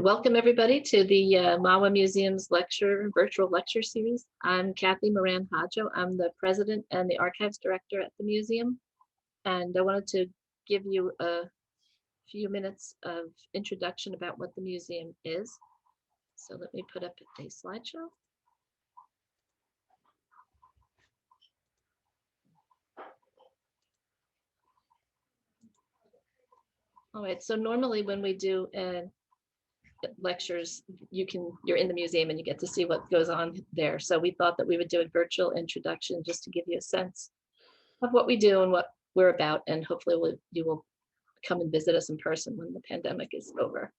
Welcome everybody to the Mahwah Museum's virtual lecture series. I'm Cathy Moran Hajo. I'm the president and the archives director at the museum. And I wanted to give you a few minutes of introduction about what the museum is. So let me put up a slideshow. All right, so normally when we do lectures, you're in the museum and you get to see what goes on there. So we thought that we would do a virtual introduction just to give you a sense of what we do and what we're about, and hopefully you will come and visit us in person when the pandemic is over.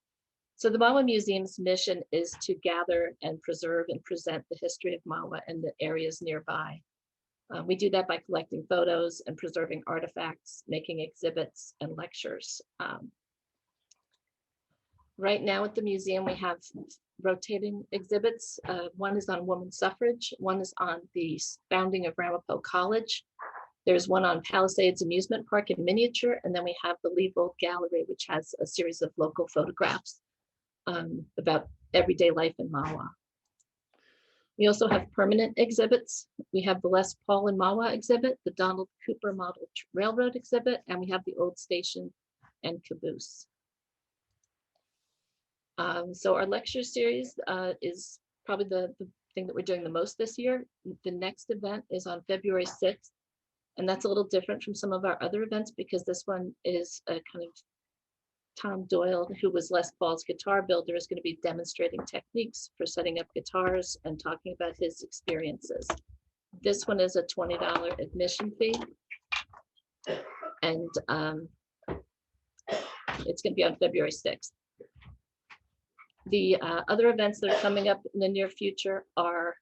So the Mahwah Museum's mission is to gather and preserve and present the history of Mahwah and the areas nearby. We do that by collecting photos and preserving artifacts, making exhibits and lectures. Right now at the museum, we have rotating exhibits. One is on women's suffrage, one is on the founding of Ramapo College. There's one on Palisades Amusement Park in miniature, and then we have the Leavold Gallery, which has a series of local photographs about everyday life in Mahwah. We also have permanent exhibits. We have the Les Paul and Mahwah exhibit, the Donald Cooper Model Railroad exhibit, and we have the Old Station and Caboose. So our lecture series is probably the thing that we're doing the most this year. The next event is on February 6th, and that's a little different from some of our other events because this one is a kind of Tom Doyle, who was Les Paul's guitar builder, is going to be demonstrating techniques for setting up guitars and talking about his experiences. This one is a $20 admission fee, and it's going to be on February 6th. The other events that are coming up in the near future are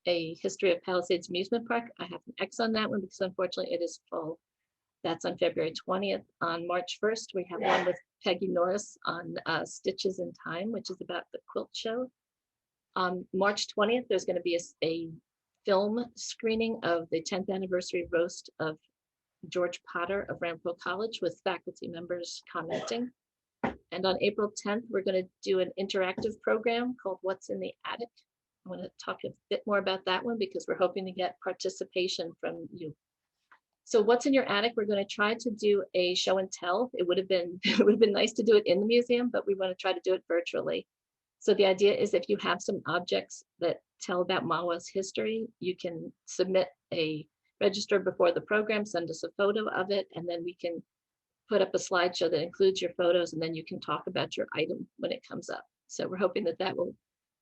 a history of Palisades Amusement Park. I have an X on that one because unfortunately it is full. That's on February 20th. On March 1st, we have one with Peggy Norris on Stitches in Time, which is about the quilt show. On March 20th, there's going to be a film screening of the 10th anniversary roast of George Potter of Ramapo College with faculty members commenting. And on April 10th, we're going to do an interactive program called What's in the Attic. I want to talk a bit more about that one because we're hoping to get participation from you. So what's in your attic? We're going to try to do a show and tell. It would have been nice to do it in the museum, but we want to try to do it virtually. So the idea is if you have some objects that tell about Mahwah's history, you can submit register before the program, send us a photo of it, and then we can put up a slideshow that includes your photos, and then you can talk about your item when it comes up. So we're hoping that we'll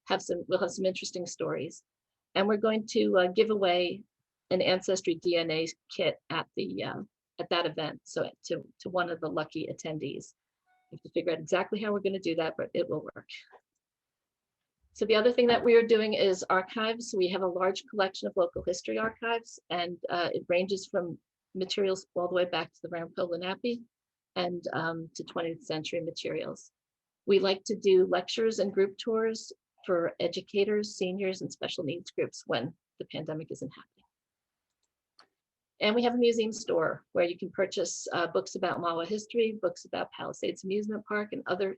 have some interesting stories. And we're going to give away an Ancestry DNA kit at that event, so to one of the lucky attendees. We have to figure out exactly how we're going to do that, but it will work. So the other thing that we are doing is archives. We have a large collection of local history archives, and it ranges from materials all the way back to the Ramapo Lenape and to 20th century materials. We like to do lectures and group tours for educators, seniors, and special needs groups when the pandemic isn't happening. And we have a museum store where you can purchase books about Mahwah history, books about Palisades Amusement Park, and other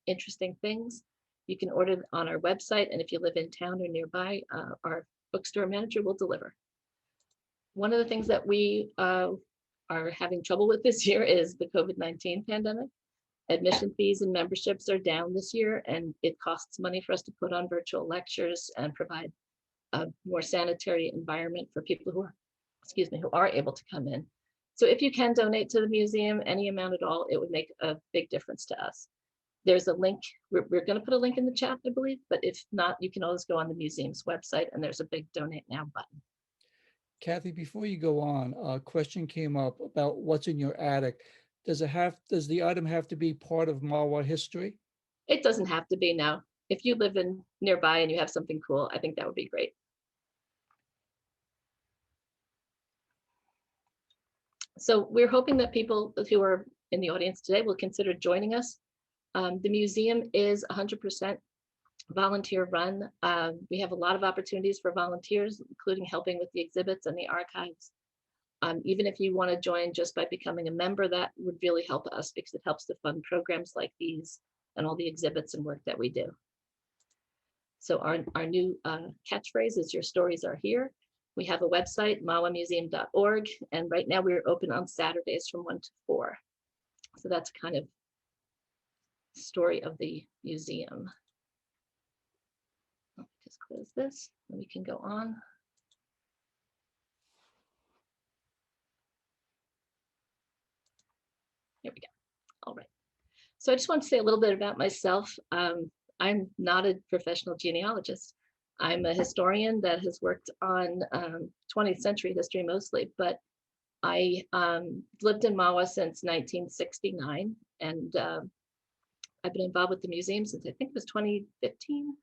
interesting things. You can order on our website, and if you live in town or nearby, our bookstore manager will deliver. One of the things that we are having trouble with this year is the COVID-19 pandemic. Admission fees and memberships are down this year, and it costs money for us to put on virtual lectures and provide a more sanitary environment for people who are able to come in. So if you can donate to the museum, any amount at all, it would make a big difference to us. There's a link, we're going to put a link in the chat, I believe, but if not, you can always go on the museum's website and there's a big donate now button. Kathy, before you go on, a question came up about what's in your attic. Does the item have to be part of Mahwah history? It doesn't have to be now. If you live in nearby and you have something cool, I think that would be great. So we're hoping that people who are in the audience today will consider joining us. The museum is 100% volunteer run. We have a lot of opportunities for volunteers, including helping with the exhibits and the archives. Even if you want to join just by becoming a member, that would really help us because it helps to fund programs like these and all the exhibits and work that we do. So our new catchphrase is "Your stories are here." We have a website, mahwahmuseum.org, and right now we're open on Saturdays from 1 to 4. So that's kind of the story of the museum. Let me just close this, and we can go on. Here we go. All right. So I just want to say a little bit about myself. I'm not a professional genealogist. I'm a historian that has worked on 20th century history mostly, but I lived in Mahwah since 1969, and I've been involved with the museum since I think it was 2015.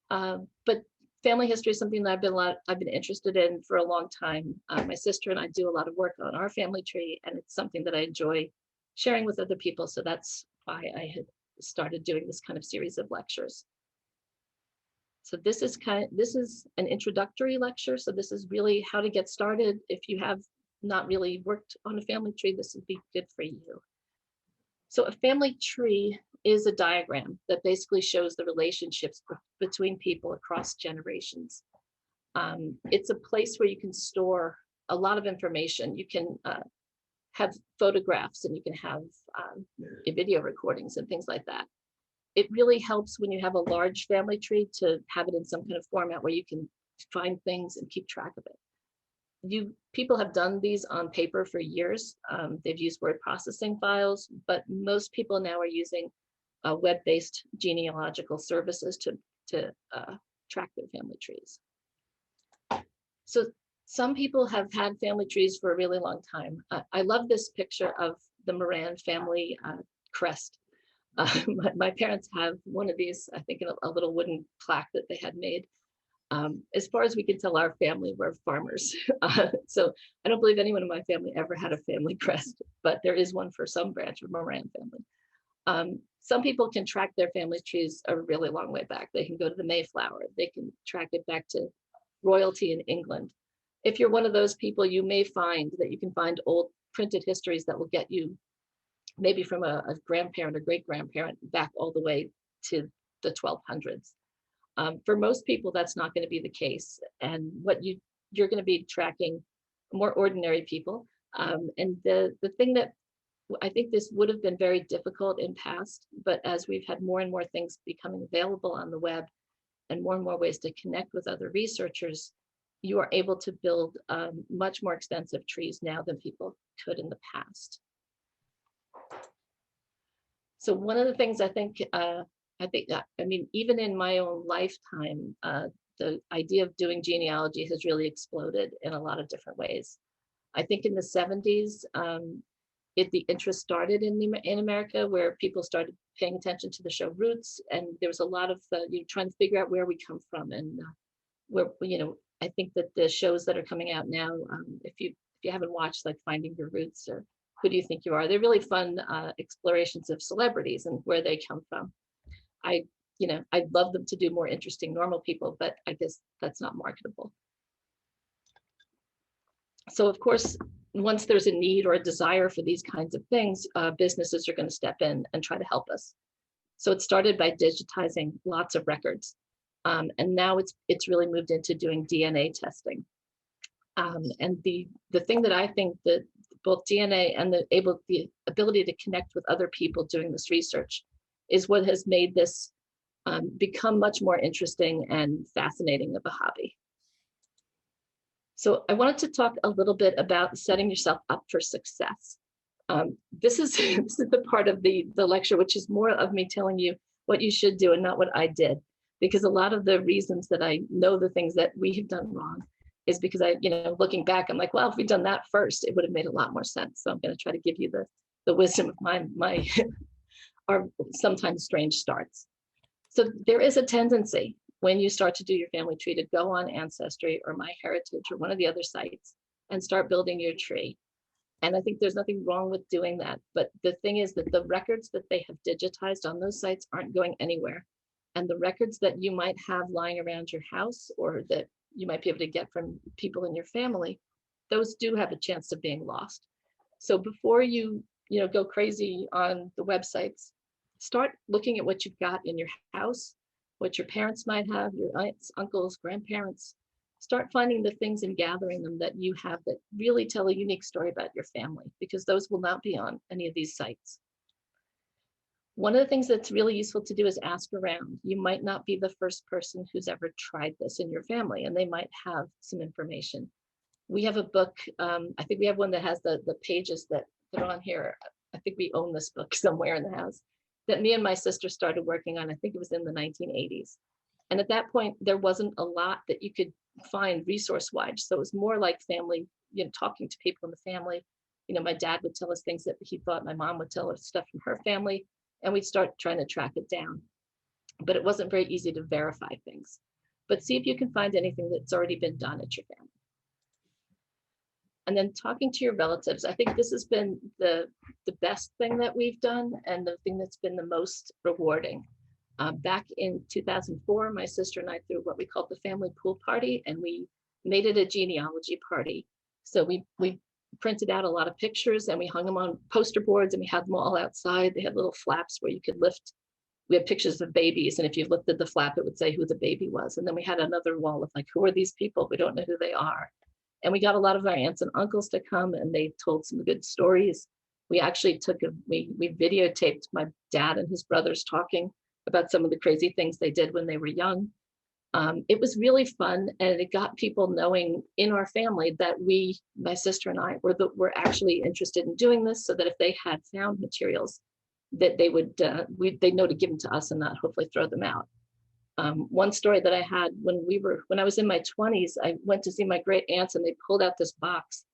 But family history is something that I've been interested in for a long time. My sister and I do a lot of work on our family tree, and it's something that I enjoy sharing with other people. So that's why I had started doing this kind of series of lectures. So this is an introductory lecture. So this is really how to get started. If you have not really worked on a family tree, this would be good for you. So a family tree is a diagram that basically shows the relationships between people across generations. It's a place where you can store a lot of information. You can have photographs, and you can have video recordings and things like that. It really helps when you have a large family tree to have it in some kind of format where you can find things and keep track of it. People have done these on paper for years. They've used word processing files, but most people now are using web-based genealogical services to track their family trees. So some people have had family trees for a really long time. I love this picture of the Moran family crest. My parents have one of these, I think, in a little wooden plaque that they had made. As far as we can tell, our family were farmers. So I don't believe anyone in my family ever had a family crest, but there is one for some branch of Moran family. Some people can track their family trees a really long way back. They can go to the Mayflower. They can track it back to royalty in England. If you're one of those people, you may find that you can find old printed histories that will get you maybe from a grandparent or great-grandparent back all the way to the 1200s. For most people, that's not going to be the case. And what you're going to be tracking more ordinary people. And the thing that I think this would have been very difficult in past, but as we've had more and more things becoming available on the web and more ways to connect with other researchers, you are able to build much more extensive trees now than people could in the past. So one of the things I mean, even in my own lifetime, the idea of doing genealogy has really exploded in a lot of different ways. I think in the 70s, the interest started in America, where people started paying attention to the show Roots, and there was a lot of trying to figure out where we come from, and where I think that the shows that are coming out now, if you haven't watched like Finding Your Roots or Who Do You Think You Are, they're really fun explorations of celebrities and where they come from. I'd love them to do more interesting normal people, but I guess that's not marketable. So of course, once there's a need or a desire for these kinds of things, businesses are going to step in and try to help us. So it started by digitizing lots of records. And now it's really moved into doing DNA testing. And the thing that I think that both DNA and the ability to connect with other people doing this research is what has made this become much more interesting and fascinating of a hobby. So I wanted to talk a little bit about setting yourself up for success. This is the part of the lecture, which is more of me telling you what you should do and not what I did. Because a lot of the reasons that I know the things that we have done wrong is because looking back, I'm like, well, if we'd done that first, it would have made a lot more sense. So I'm going to try to give you the wisdom of my our sometimes strange starts. So there is a tendency when you start to do your family tree to go on Ancestry or MyHeritage or one of the other sites and start building your tree. And I think there's nothing wrong with doing that. But the thing is that the records that they have digitized on those sites aren't going anywhere. And the records that you might have lying around your house or that you might be able to get from people in your family, those do have a chance of being lost. So before you go crazy on the websites, start looking at what you've got in your house, what your parents might have, your aunts, uncles, grandparents. Start finding the things and gathering them that you have that really tell a unique story about your family, because those will not be on any of these sites. One of the things that's really useful to do is ask around. You might not be the first person who's ever tried this in your family, and they might have some information. We have a book, I think we have one that has the pages that are on here. I think we own this book somewhere in the house, that me and my sister started working on. I think it was in the 1980s. And at that point, there wasn't a lot that you could find resource-wise. So it was more like family, talking to people in the family. My dad would tell us things that he thought my mom would tell us stuff from her family, and we'd start trying to track it down. But it wasn't very easy to verify things. But see if you can find anything that's already been done at your family. And then talking to your relatives. I think this has been the best thing that we've done, and the thing that's been the most rewarding. Back in 2004, my sister and I threw what we called the family pool party, and we made it a genealogy party. So we printed out a lot of pictures, and we hung them on poster boards, and we had them all outside. They had little flaps where you could lift. We had pictures of babies, and if you lifted the flap, it would say who the baby was. And then we had another wall of like, who are these people? We don't know who they are. And we got a lot of our aunts and uncles to come, and they told some good stories. We actually we videotaped my dad and his brothers talking about some of the crazy things they did when they were young. It was really fun, and it got people knowing in our family that my sister and I, were actually interested in doing this, so that if they had found materials, that they would they'd know to give them to us and not hopefully throw them out. One story that I had when I was in my 20s, I went to see my great aunts, and they pulled out this box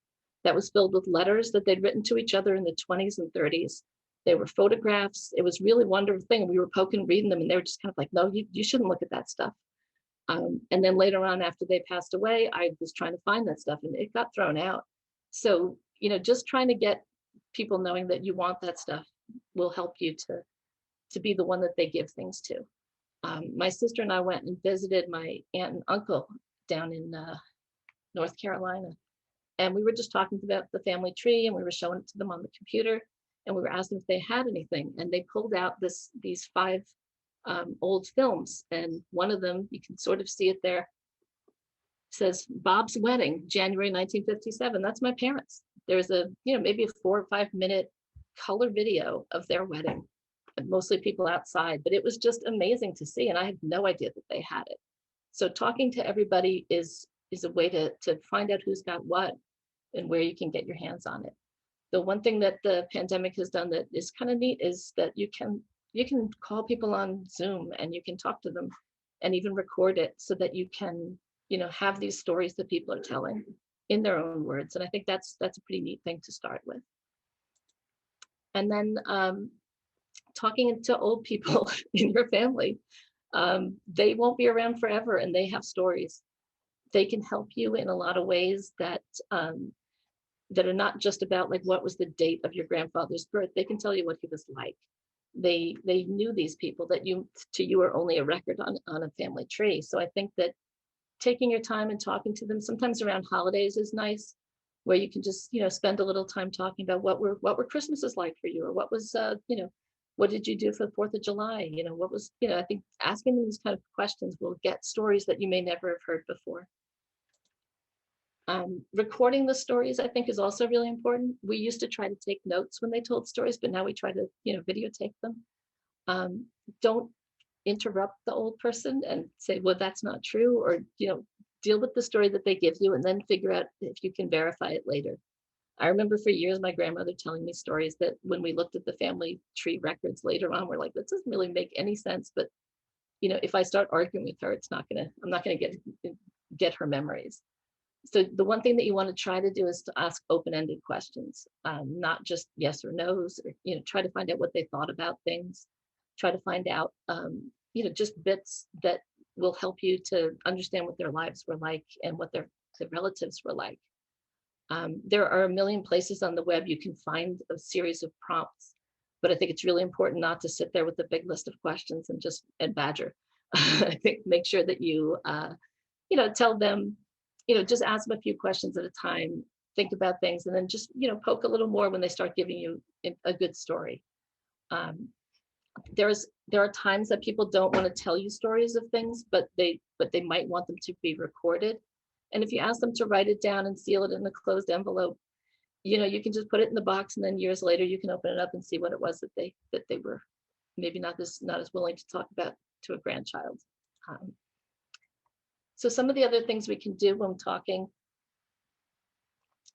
that was filled with letters that they'd written to each other in the 20s and 30s. They were photographs. It was really wonderful thing. We were reading them, and they were just kind of like, no, you shouldn't look at that stuff. And then later on, after they passed away, I was trying to find that stuff, and it got thrown out. So, just trying to get people knowing that you want that stuff will help you to be the one that they give things to. My sister and I went and visited my aunt and uncle down in North Carolina. And we were just talking about the family tree, and we were showing it to them on the computer, and we were asking if they had anything. And they pulled out these 5 old films. And one of them, you can sort of see it there, says Bob's Wedding, January 1957. That's my parents. There's maybe a 4 or 5 minute color video of their wedding. Mostly people outside, but it was just amazing to see, and I had no idea that they had it. So talking to everybody is a way to find out who's got what and where you can get your hands on it. The one thing that the pandemic has done that is kind of neat is that you can call people on Zoom, and you can talk to them and even record it, so that you can have these stories that people are telling in their own words. And I think that's a pretty neat thing to start with. And then talking to old people in your family. They won't be around forever, and they have stories. They can help you in a lot of ways that are not just about like what was the date of your grandfather's birth. They can tell you what he was like. They knew these people that to you are only a record on a family tree. So I think that taking your time and talking to them, sometimes around holidays, is nice, where you can just spend a little time talking about what were Christmases like for you, or what was what did you do for the 4th of July? What was, I think asking them these kind of questions will get stories that you may never have heard before. Recording the stories, I think, is also really important. We used to try to take notes when they told stories, but now we try to, videotape them. Don't interrupt the old person and say, well, that's not true, or, deal with the story that they give you, and then figure out if you can verify it later. I remember for years my grandmother telling me stories that when we looked at the family tree records later on, we're like, that doesn't really make any sense. But if I start arguing with her, I'm not gonna get her memories. So the one thing that you want to try to do is to ask open-ended questions, not just yes or no's, or try to find out what they thought about things. Try to find out just bits that will help you to understand what their lives were like and what their relatives were like. There are a million places on the web you can find a series of prompts, but I think it's really important not to sit there with a big list of questions and badger. I think make sure that you, tell them, just ask them a few questions at a time, think about things, and then just, poke a little more when they start giving you a good story. there are times that people don't want to tell you stories of things, but they might want them to be recorded. And if you ask them to write it down and seal it in a closed envelope, you can just put it in the box, and then years later you can open it up and see what it was that they were maybe not as willing to talk about to a grandchild. So some of the other things we can do when talking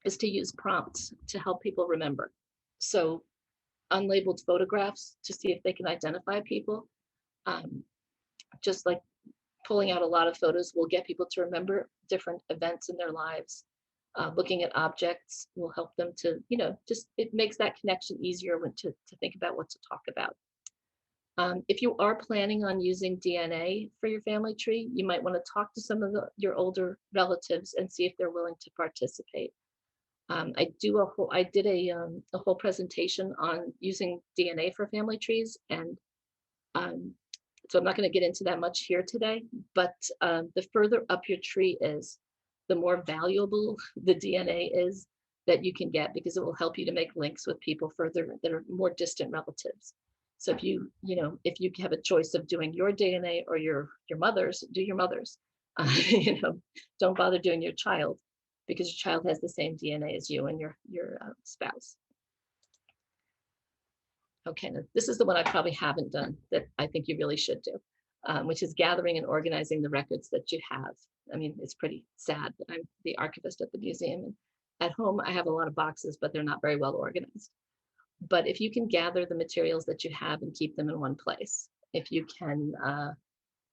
is to use prompts to help people remember. So unlabeled photographs to see if they can identify people. Just like pulling out a lot of photos will get people to remember different events in their lives. Looking at objects will help them to, just it makes that connection easier to think about what to talk about. If you are planning on using DNA for your family tree, you might want to talk to some of your older relatives and see if they're willing to participate. I did a whole presentation on using DNA for family trees, and so I'm not going to get into that much here today, but the further up your tree is, the more valuable the DNA is that you can get, because it will help you to make links with people further that are more distant relatives. So if you have a choice of doing your DNA or your mother's, do your mother's. Don't bother doing your child, because your child has the same DNA as you and your spouse. Okay, now this is the one I probably haven't done that I think you really should do, which is gathering and organizing the records that you have. I mean, it's pretty sad, but I'm the archivist at the museum, and at home I have a lot of boxes, but they're not very well organized. But if you can gather the materials that you have and keep them in one place, if you can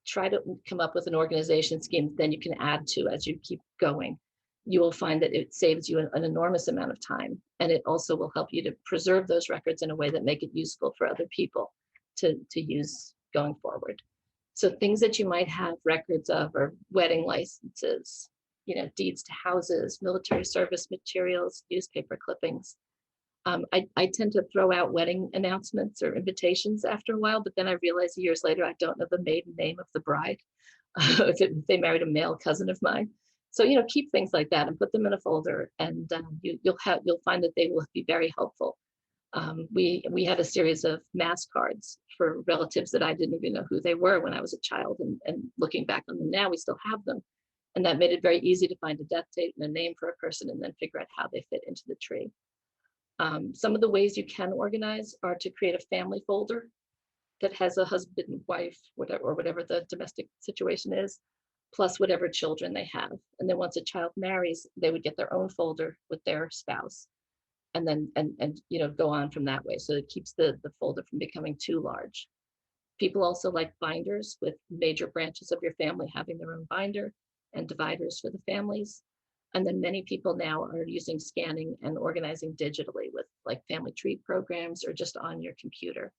try to come up with an organization scheme, then you can add to as you keep going, you will find that it saves you an enormous amount of time. And it also will help you to preserve those records in a way that make it useful for other people to use going forward. So things that you might have records of are wedding licenses, deeds to houses, military service materials, newspaper clippings. I tend to throw out wedding announcements or invitations after a while, but then I realize years later I don't know the maiden name of the bride if they married a male cousin of mine. So keep things like that and put them in a folder, and you'll find that they will be very helpful. We had a series of mass cards for relatives that I didn't even know who they were when I was a child, and looking back on them now, we still have them, and that made it very easy to find a death date and a name for a person, and then figure out how they fit into the tree. Some of the ways you can organize are to create a family folder that has a husband and wife, whatever the domestic situation is, plus whatever children they have. And then once a child marries, they would get their own folder with their spouse, and then go on from that way. So it keeps the folder from becoming too large. People also like binders with major branches of your family having their own binder, and dividers for the families. And then many people now are using scanning and organizing digitally with like family tree programs or just on your computer.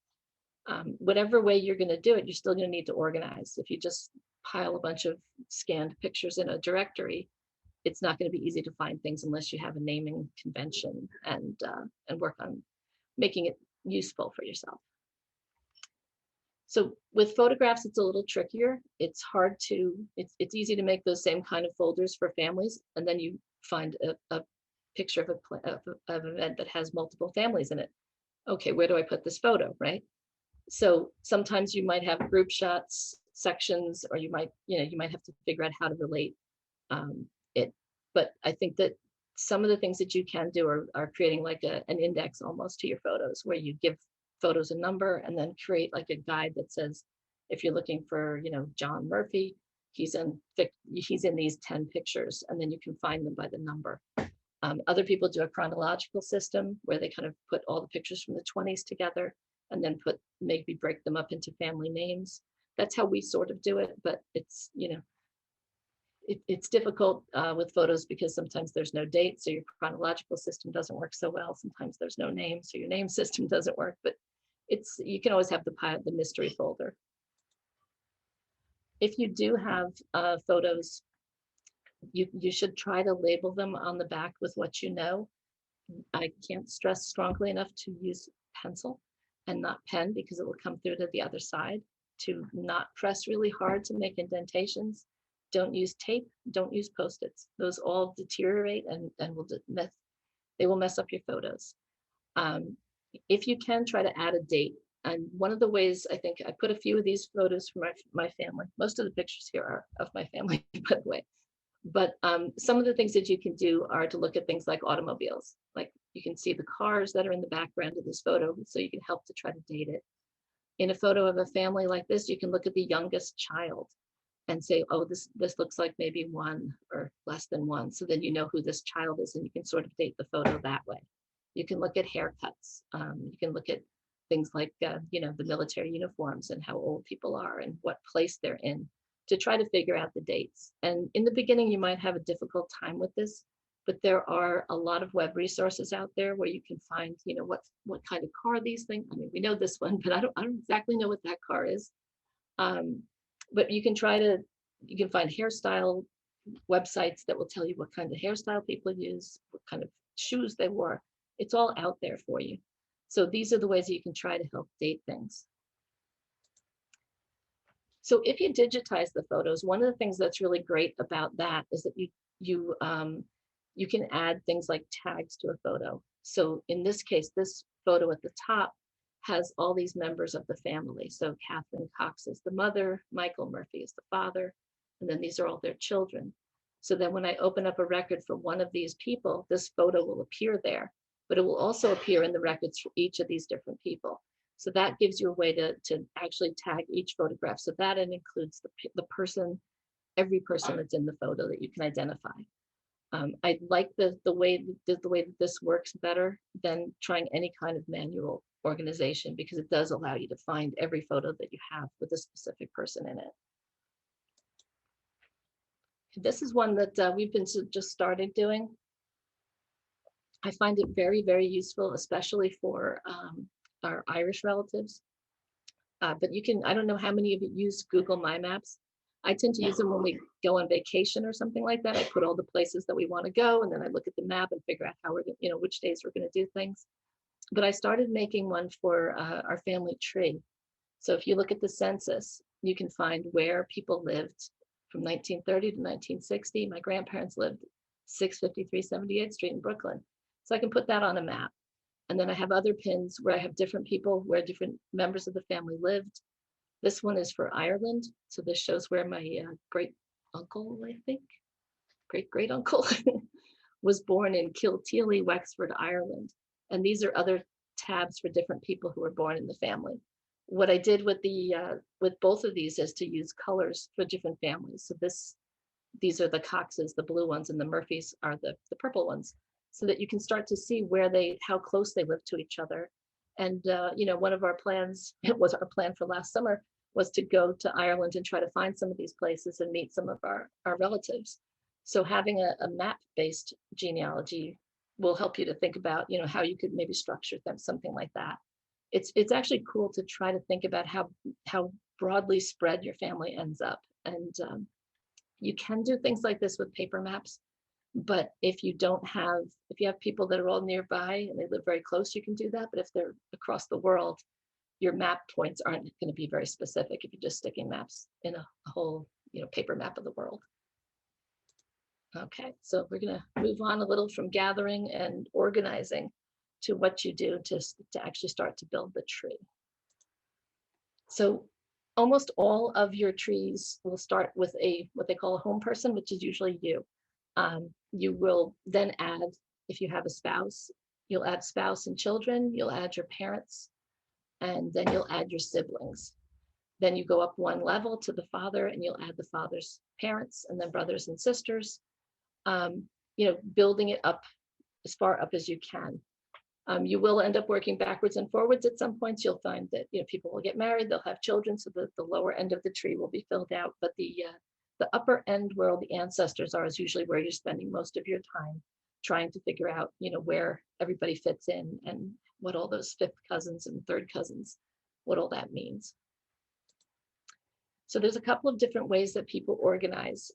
Whatever way you're going to do it, you're still going to need to organize. If you just pile a bunch of scanned pictures in a directory, it's not going to be easy to find things unless you have a naming convention and work on making it useful for yourself. So with photographs, it's a little trickier. It's it's easy to make those same kind of folders for families, and then you find a picture of an event that has multiple families in it. Okay, where do I put this photo, right? So sometimes you might have group shots, sections, or you might have to figure out how to relate it. But I think that some of the things that you can do are creating like an index almost to your photos, where you give photos a number and then create like a guide that says, if you're looking for, John Murphy, he's in these 10 pictures, and then you can find them by the number. Other people do a chronological system where they kind of put all the pictures from the 20s together and then maybe break them up into family names. That's how we sort of do it, but it's, it's difficult with photos because sometimes there's no date, so your chronological system doesn't work so well. Sometimes there's no name, so your name system doesn't work, but you can always have the mystery folder. If you do have photos, you should try to label them on the back with what you know. I can't stress strongly enough to use pencil and not pen, because it will come through to the other side. To not press really hard to make indentations. Don't use tape, don't use Post-its. Those all deteriorate and they will mess up your photos. If you can, try to add a date And one of the ways, I think I put a few of these photos from my family. Most of the pictures here are of my family, by the way. But some of the things that you can do are to look at things like automobiles. Like you can see the cars that are in the background of this photo, so you can help to try to date it. In a photo of a family like this, you can look at the youngest child and say, oh, this looks like maybe one or less than one. So then you know who this child is, and you can sort of date the photo that way. You can look at haircuts. You can look at things like, the military uniforms and how old people are and what place they're in to try to figure out the dates. And in the beginning, you might have a difficult time with this, but there are a lot of web resources out there where you can find, what kind of car these things. I mean, we know this one, but I don't exactly know what that car is. But you can find hairstyle websites that will tell you what kind of hairstyle people use, what kind of shoes they wore. It's all out there for you. So these are the ways that you can try to help date things. So if you digitize the photos, one of the things that's really great about that is that you can add things like tags to a photo. So in this case, this photo at the top has all these members of the family. So Catherine Cox is the mother, Michael Murphy is the father, and then these are all their children. So then when I open up a record for one of these people, this photo will appear there, but it will also appear in the records for each of these different people. So that gives you a way to actually tag each photograph. So that it includes the person, every person that's in the photo that you can identify. I like the way that this works better than trying any kind of manual organization, because it does allow you to find every photo that you have with a specific person in it. This is one that we've been just started doing. I find it very, very useful, especially for our Irish relatives. But you can, I don't know how many of you use Google My Maps. I tend to use them when we go on vacation or something like that. I put all the places that we want to go, and then I look at the map and figure out how we're, which days we're going to do things. But I started making one for our family tree. So if you look at the census, you can find where people lived from 1930 to 1960. My grandparents lived 653 78th Street in Brooklyn. So I can put that on a map. And then I have other pins where I have different people, where different members of the family lived. This one is for Ireland. So this shows where my great uncle, I think, great uncle was born in Kilteely, Wexford, Ireland. And these are other tabs for different people who were born in the family. What I did with with both of these is to use colors for different families. So these are the Coxes, the blue ones, and the Murphys are the purple ones, so that you can start to see how close they live to each other. And one of our plans, it was our plan for last summer, was to go to Ireland and try to find some of these places and meet some of our relatives. So having a map-based genealogy will help you to think about, how you could maybe structure them, something like that. It's actually cool to try to think about how broadly spread your family ends up. And you can do things like this with paper maps, but if you have people that are all nearby and they live very close, you can do that. But if they're across the world, your map points aren't going to be very specific if you're just sticking maps in a whole, paper map of the world. Okay, so we're going to move on a little from gathering and organizing to what you do to actually start to build the tree. So almost all of your trees will start with what they call a home person, which is usually you. You will then add, if you have a spouse, you'll add spouse and children, you'll add your parents, and then you'll add your siblings. Then you go up one level to the father, and you'll add the father's parents, and then brothers and sisters, building it up as far up as you can. You will end up working backwards and forwards at some points. You'll find that people will get married, they'll have children, so the lower end of the tree will be filled out, but the upper end where all the ancestors are is usually where you're spending most of your time trying to figure out, where everybody fits in and what all those fifth cousins and third cousins, what all that means. So there's a couple of different ways that people organize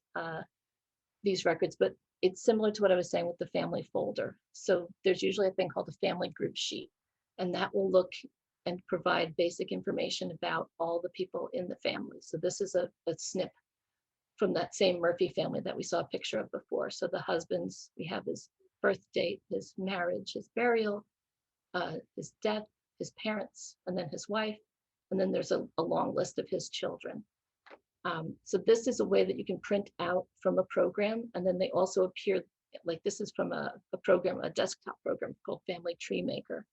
these records, but it's similar to what I was saying with the family folder. So there's usually a thing called a family group sheet, and that will look and provide basic information about all the people in the family. So this is a snip from that same Murphy family that we saw a picture of before. So the husbands, we have his birth date, his marriage, his burial, his death, his parents, and then his wife, and then there's a long list of his children. So this is a way that you can print out from a program, and then they also appear, like this is from a program, a desktop program called Family Tree Maker.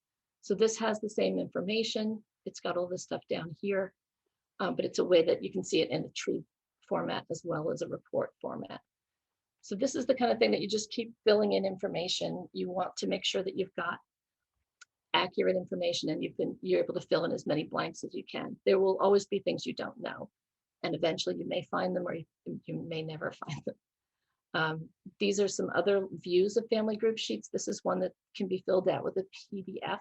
So this has the same information. It's got all this stuff down here, but it's a way that you can see it in a tree format as well as a report format. So this is the kind of thing that you just keep filling in information. You want to make sure that you've got accurate information and you're able to fill in as many blanks as you can. There will always be things you don't know, and eventually you may find them or you may never find them. These are some other views of family group sheets. This is one that can be filled out with a PDF.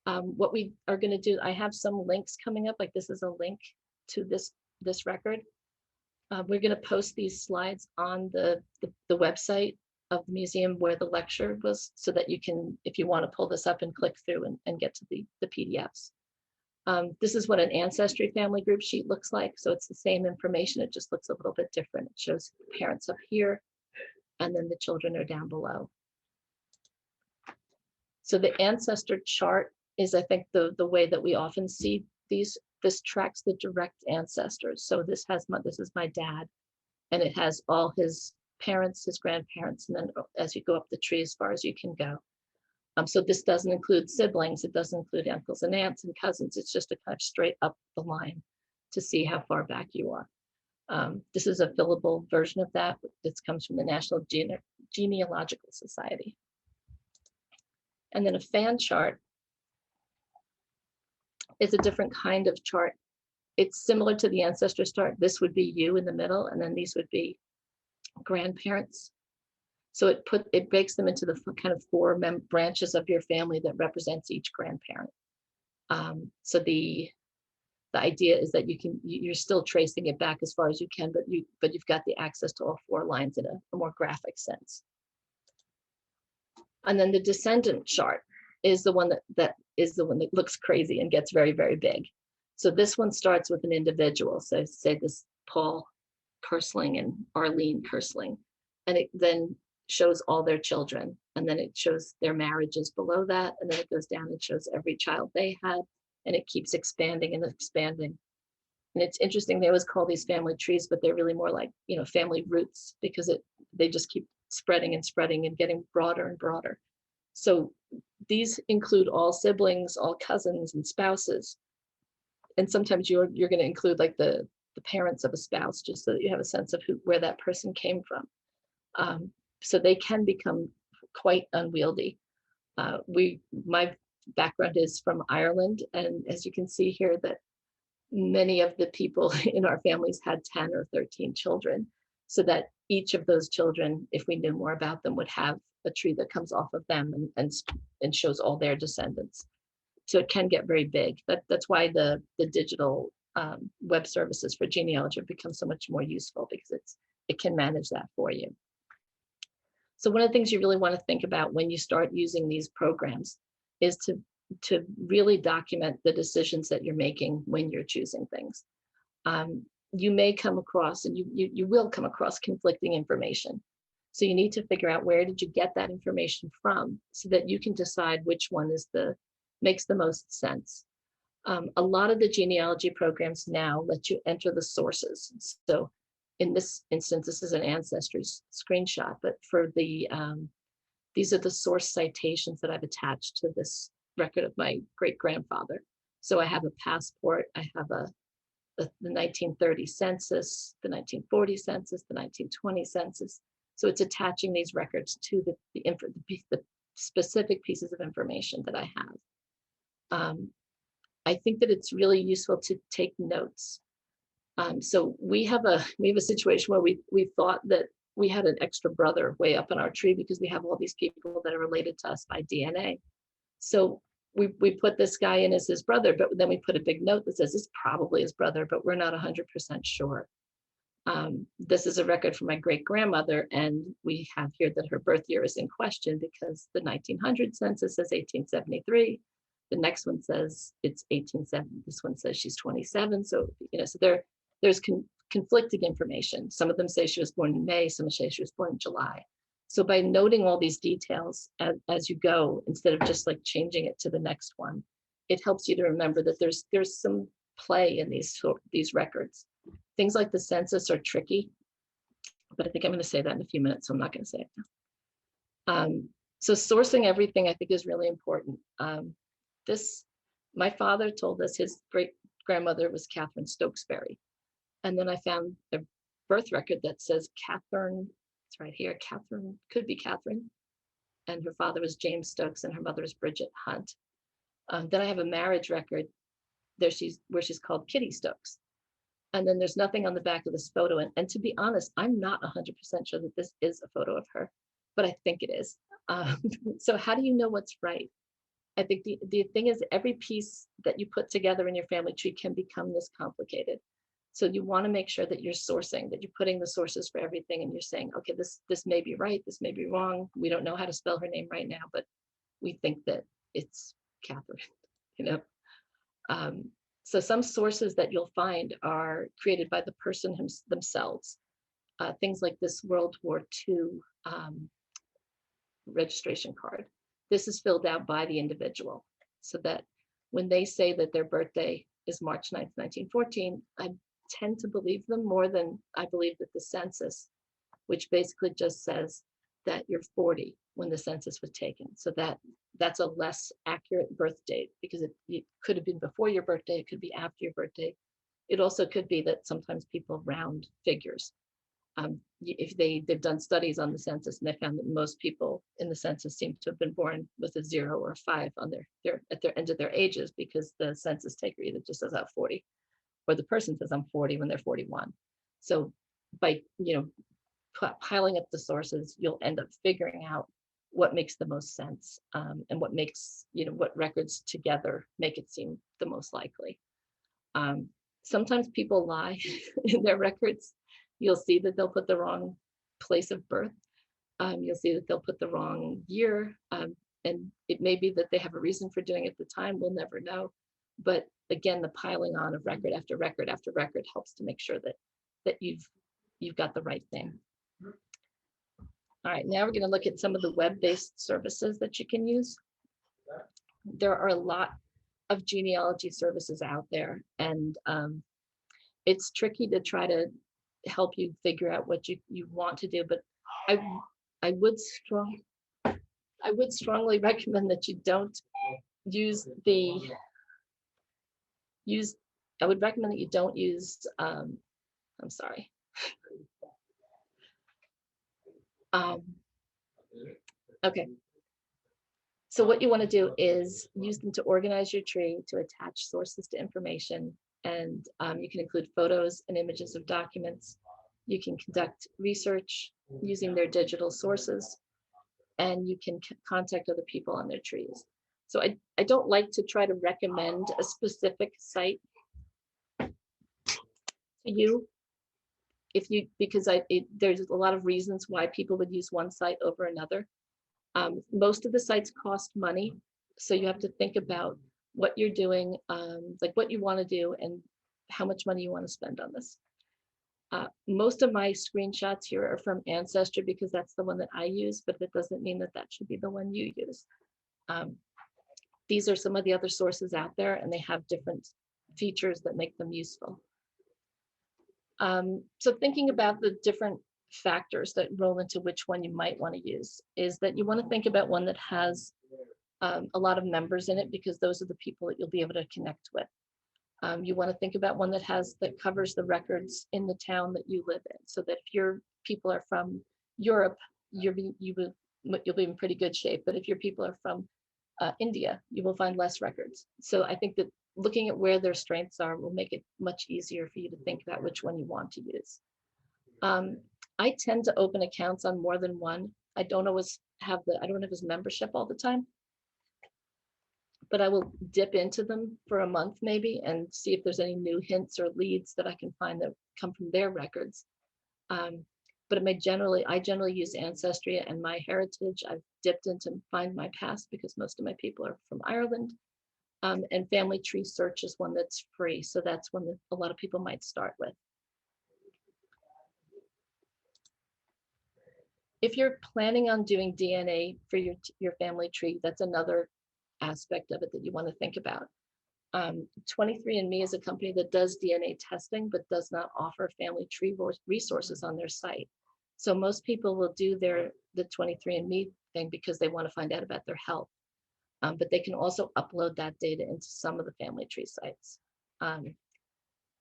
What we are going to do, I have some links coming up, like this is a link to this record. We're going to post these slides on the website of the museum where the lecture was, so that you can, if you want to pull this up and click through and get to the PDFs. This is what an ancestry family group sheet looks like. So it's the same information, it just looks a little bit different. It shows parents up here, and then the children are down below. So the ancestor chart is, I think, the way that we often see these. This tracks the direct ancestors. So this is my dad, and it has all his parents, his grandparents, and then as you go up the tree as far as you can go. So this doesn't include siblings, it doesn't include uncles and aunts and cousins. It's just a kind of straight up the line to see how far back you are. This is a fillable version of that. This comes from the National Genealogical Society. And then a fan chart is a different kind of chart. It's similar to the ancestor chart. This would be you in the middle, and then these would be grandparents. So it breaks them into the kind of four branches of your family that represents each grandparent. So the idea is that you're still tracing it back as far as you can, but you've got the access to all four lines in a more graphic sense. And then the descendant chart is the one that looks crazy and gets very, very big. So this one starts with an individual. So say this Paul Kersling and Arlene Kersling, and it then shows all their children, and then it shows their marriages below that, and then it goes down and shows every child they had, and it keeps expanding and expanding. And it's interesting, they always call these family trees, but they're really more like, family roots, because they just keep spreading and spreading and getting broader and broader. So these include all siblings, all cousins and spouses. And sometimes you're going to include like the parents of a spouse, just so that you have a sense of where that person came from. So they can become quite unwieldy. My background is from Ireland, and as you can see here, that many of the people in our families had 10 or 13 children, so that each of those children, if we knew more about them, would have a tree that comes off of them and shows all their descendants. So it can get very big. That's why the digital web services for genealogy have become so much more useful, because it can manage that for you. So one of the things you really want to think about when you start using these programs is to really document the decisions that you're making when you're choosing things. You may come across, and you will come across, conflicting information. So you need to figure out, where did you get that information from, so that you can decide which one makes the most sense. A lot of the genealogy programs now let you enter the sources. So in this instance, this is an ancestry screenshot, but for these are the source citations that I've attached to this record of my great-grandfather. So I have a passport, I have the 1930 census, the 1940 census, the 1920 census. So it's attaching these records to the specific pieces of information that I have. I think that it's really useful to take notes. So we have a situation where we thought that we had an extra brother way up in our tree, because we have all these people that are related to us by DNA. So we put this guy in as his brother, but then we put a big note that says it's probably his brother, but we're not 100% sure. This is a record from my great-grandmother, and we have here that her birth year is in question, because the 1900 census says 1873. The next one says it's 1870. This one says she's 27. So, so there's conflicting information. Some of them say she was born in May, some say she was born in July. So by noting all these details as you go, instead of just like changing it to the next one, it helps you to remember that there's some play in these records. Things like the census are tricky, but I think I'm going to say that in a few minutes, so I'm not going to say it now. So sourcing everything, I think, is really important. My father told us his great grandmother was Catherine Stokesbury, and then I found a birth record that says Catherine. It's right here. Catherine, could be Catherine, and her father was James Stokes, and her mother is Bridget Hunt. Then I have a marriage record there where she's called Kitty Stokes. And then there's nothing on the back of this photo. And to be honest, I'm not 100% sure that this is a photo of her, but I think it is. So how do you know what's right? I think the thing is, every piece that you put together in your family tree can become this complicated. So you want to make sure that you're sourcing, that you're putting the sources for everything, and you're saying, okay, this may be right, this may be wrong. We don't know how to spell her name right now, but we think that it's Catherine, you know. So some sources that you'll find are created by the person themselves. Things like this World War II registration card. This is filled out by the individual, so that when they say that their birthday is March 9th, 1914, I tend to believe them more than I believe that the census, which basically just says that you're 40 when the census was taken. So that's a less accurate birth date, because it could have been before your birthday, it could be after your birthday. It also could be that sometimes people round figures. If they've done studies on the census, and they found that most people in the census seem to have been born with a 0 or a 5 on at their end of their ages, because the census taker either just says I'm 40, or the person says I'm 40 when they're 41. So by piling up the sources, you'll end up figuring out what makes the most sense, and what makes, what records together make it seem the most likely. Sometimes people lie in their records. You'll see that they'll put the wrong place of birth. You'll see that they'll put the wrong year. And it may be that they have a reason for doing it at the time. We'll never know. But again, the piling on of record after record after record helps to make sure that you've got the right thing. All right, now we're going to look at some of the web-based services that you can use. There are a lot of genealogy services out there, and it's tricky to try to help you figure out what you want to do, but I would strongly recommend that you don't use I would recommend that you don't use I'm sorry. Okay. So what you want to do is use them to organize your tree, to attach sources to information, and you can include photos and images of documents. You can conduct research using their digital sources, and you can contact other people on their trees. So I don't like to try to recommend a specific site to you, because there's a lot of reasons why people would use one site over another. Most of the sites cost money, so you have to think about what you're doing, like what you want to do and how much money you want to spend on this. Most of my screenshots here are from Ancestor, because that's the one that I use, but that doesn't mean that should be the one you use. These are some of the other sources out there, and they have different features that make them useful. So thinking about the different factors that roll into which one you might want to use is that you want to think about one that has a lot of members in it, because those are the people that you'll be able to connect with. You want to think about one that covers the records in the town that you live in, so that if your people are from Europe, you'll be in pretty good shape. But if your people are from India, you will find less records. So I think that looking at where their strengths are will make it much easier for you to think about which one you want to use. I tend to open accounts on more than one. I don't have his membership all the time, but I will dip into them for a month maybe and see if there's any new hints or leads that I can find that come from their records. But I generally use Ancestry and MyHeritage. I've dipped into Find My Past, because most of my people are from Ireland. And Family Tree Search is one that's free, so that's one that a lot of people might start with. If you're planning on doing DNA for your family tree, that's another aspect of it that you want to think about. 23andMe is a company that does DNA testing, but does not offer family tree resources on their site. So most people will do the 23andMe thing because they want to find out about their health. But they can also upload that data into some of the family tree sites.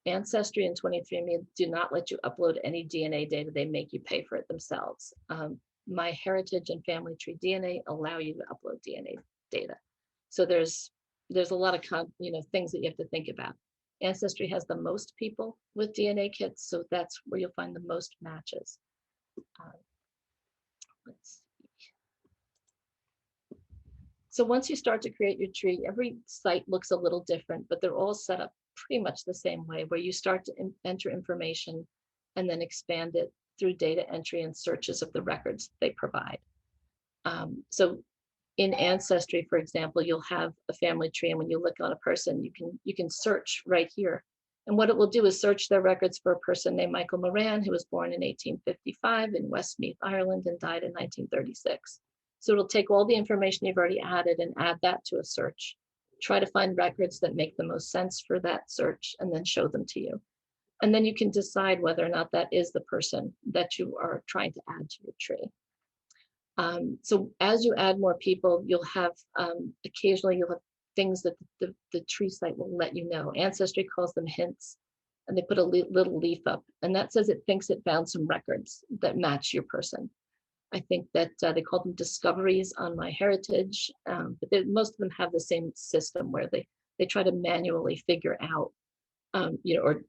Ancestry and 23andMe do not let you upload any DNA data. They make you pay for it themselves. MyHeritage and Family Tree DNA allow you to upload DNA data. So there's a lot of things that you have to think about. Ancestry has the most people with DNA kits, so that's where you'll find the most matches. Let's see. So once you start to create your tree, every site looks a little different, but they're all set up pretty much the same way, where you start to enter information and then expand it through data entry and searches of the records they provide. So in Ancestry, for example, you'll have a family tree, and when you look on a person, you can search right here. And what it will do is search their records for a person named Michael Moran, who was born in 1855 in Westmeath, Ireland, and died in 1936. So it'll take all the information you've already added and add that to a search. Try to find records that make the most sense for that search and then show them to you. And then you can decide whether or not that is the person that you are trying to add to your tree. So as you add more people, you'll have occasionally you'll have things that the tree site will let you know. Ancestry calls them hints, and they put a little leaf up, and that says it thinks it found some records that match your person. I think that they call them discoveries on MyHeritage, but most of them have the same system where they try to manually figure out, or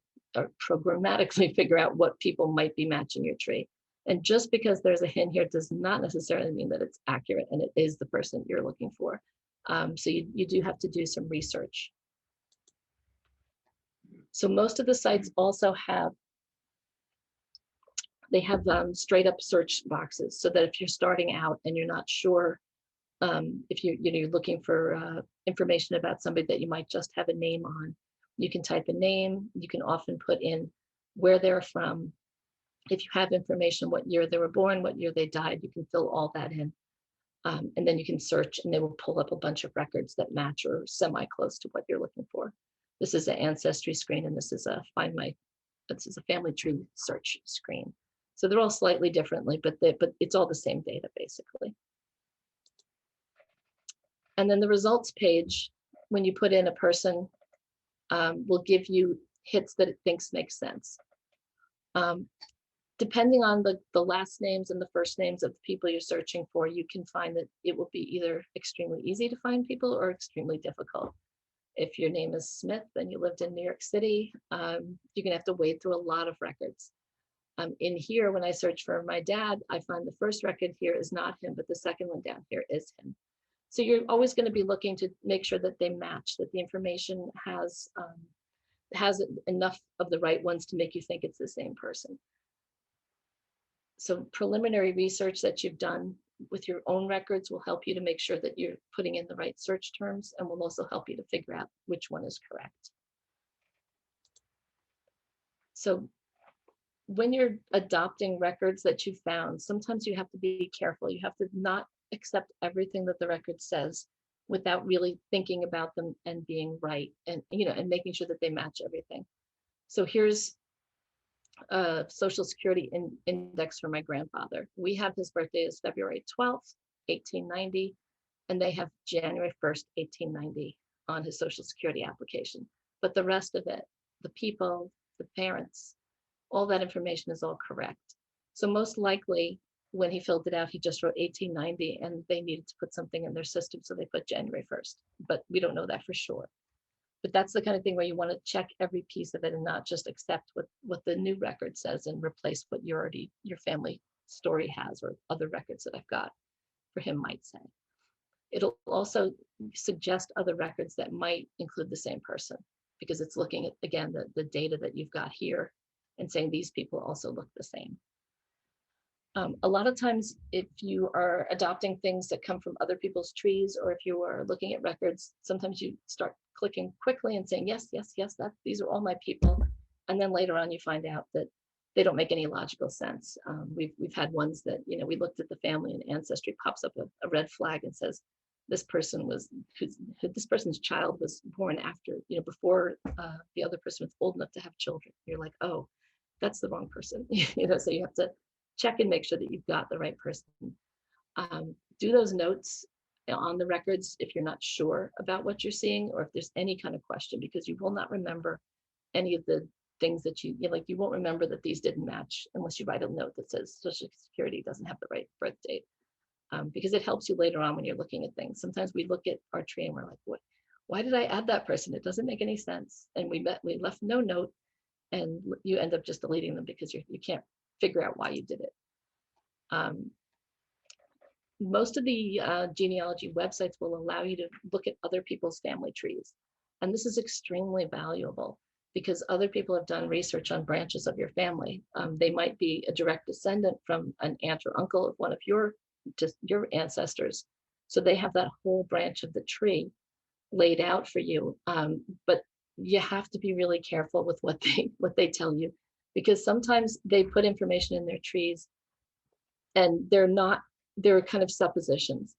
programmatically figure out what people might be matching your tree. And just because there's a hint here does not necessarily mean that it's accurate and it is the person you're looking for. So you do have to do some research. So most of the sites also have straight up search boxes, so that if you're starting out and you're not sure, if you're looking for information about somebody that you might just have a name on, you can type a name. You can often put in where they're from. If you have information, what year they were born, what year they died, you can fill all that in. And then you can search, and they will pull up a bunch of records that match or semi-close to what you're looking for. This is an Ancestry screen, and this is a family tree search screen. So they're all slightly differently, but it's all the same data, basically. And then the results page, when you put in a person, will give you hits that it thinks make sense. Depending on the last names and the first names of the people you're searching for, you can find that it will be either extremely easy to find people or extremely difficult. If your name is Smith and you lived in New York City, you're gonna have to wade through a lot of records. In here, when I search for my dad, I find the first record here is not him, but the second one down here is him. So you're always going to be looking to make sure that they match, that the information has enough of the right ones to make you think it's the same person. So preliminary research that you've done with your own records will help you to make sure that you're putting in the right search terms, and will also help you to figure out which one is correct. So when you're adopting records that you found, sometimes you have to be careful. You have to not accept everything that the record says without really thinking about them and being right, and and making sure that they match everything. So here's a Social Security index for my grandfather. We have his birthday is February 12th, 1890, and they have January 1st, 1890 on his Social Security application. But the rest of it, the people, the parents, all that information is all correct. So most likely when he filled it out, he just wrote 1890, and they needed to put something in their system, so they put January 1st, but we don't know that for sure. But that's the kind of thing where you want to check every piece of it and not just accept what the new record says and replace what your family story has, or other records that I've got for him might say. It'll also suggest other records that might include the same person, because it's looking at, again, the data that you've got here and saying these people also look the same. A lot of times, if you are adopting things that come from other people's trees, or if you are looking at records, sometimes you start clicking quickly and saying, yes, yes, yes, these are all my people. And then later on, you find out that they don't make any logical sense. We've had ones that, we looked at the family and Ancestry pops up a red flag and says, this person was, this person's child was born after, before the other person was old enough to have children. You're like, oh, that's the wrong person. So you have to check and make sure that you've got the right person. Do those notes on the records if you're not sure about what you're seeing, or if there's any kind of question, because you will not remember any of the things that you won't remember that these didn't match unless you write a note that says Social Security doesn't have the right birth date, because it helps you later on when you're looking at things. Sometimes we look at our tree and we're like, why did I add that person? It doesn't make any sense. And we left no note, and you end up just deleting them because you can't figure out why you did it. Most of the genealogy websites will allow you to look at other people's family trees. And this is extremely valuable because other people have done research on branches of your family. They might be a direct descendant from an aunt or uncle of one of your ancestors. So they have that whole branch of the tree laid out for you. But you have to be really careful with what they tell you, because sometimes they put information in their trees and they're kind of suppositions.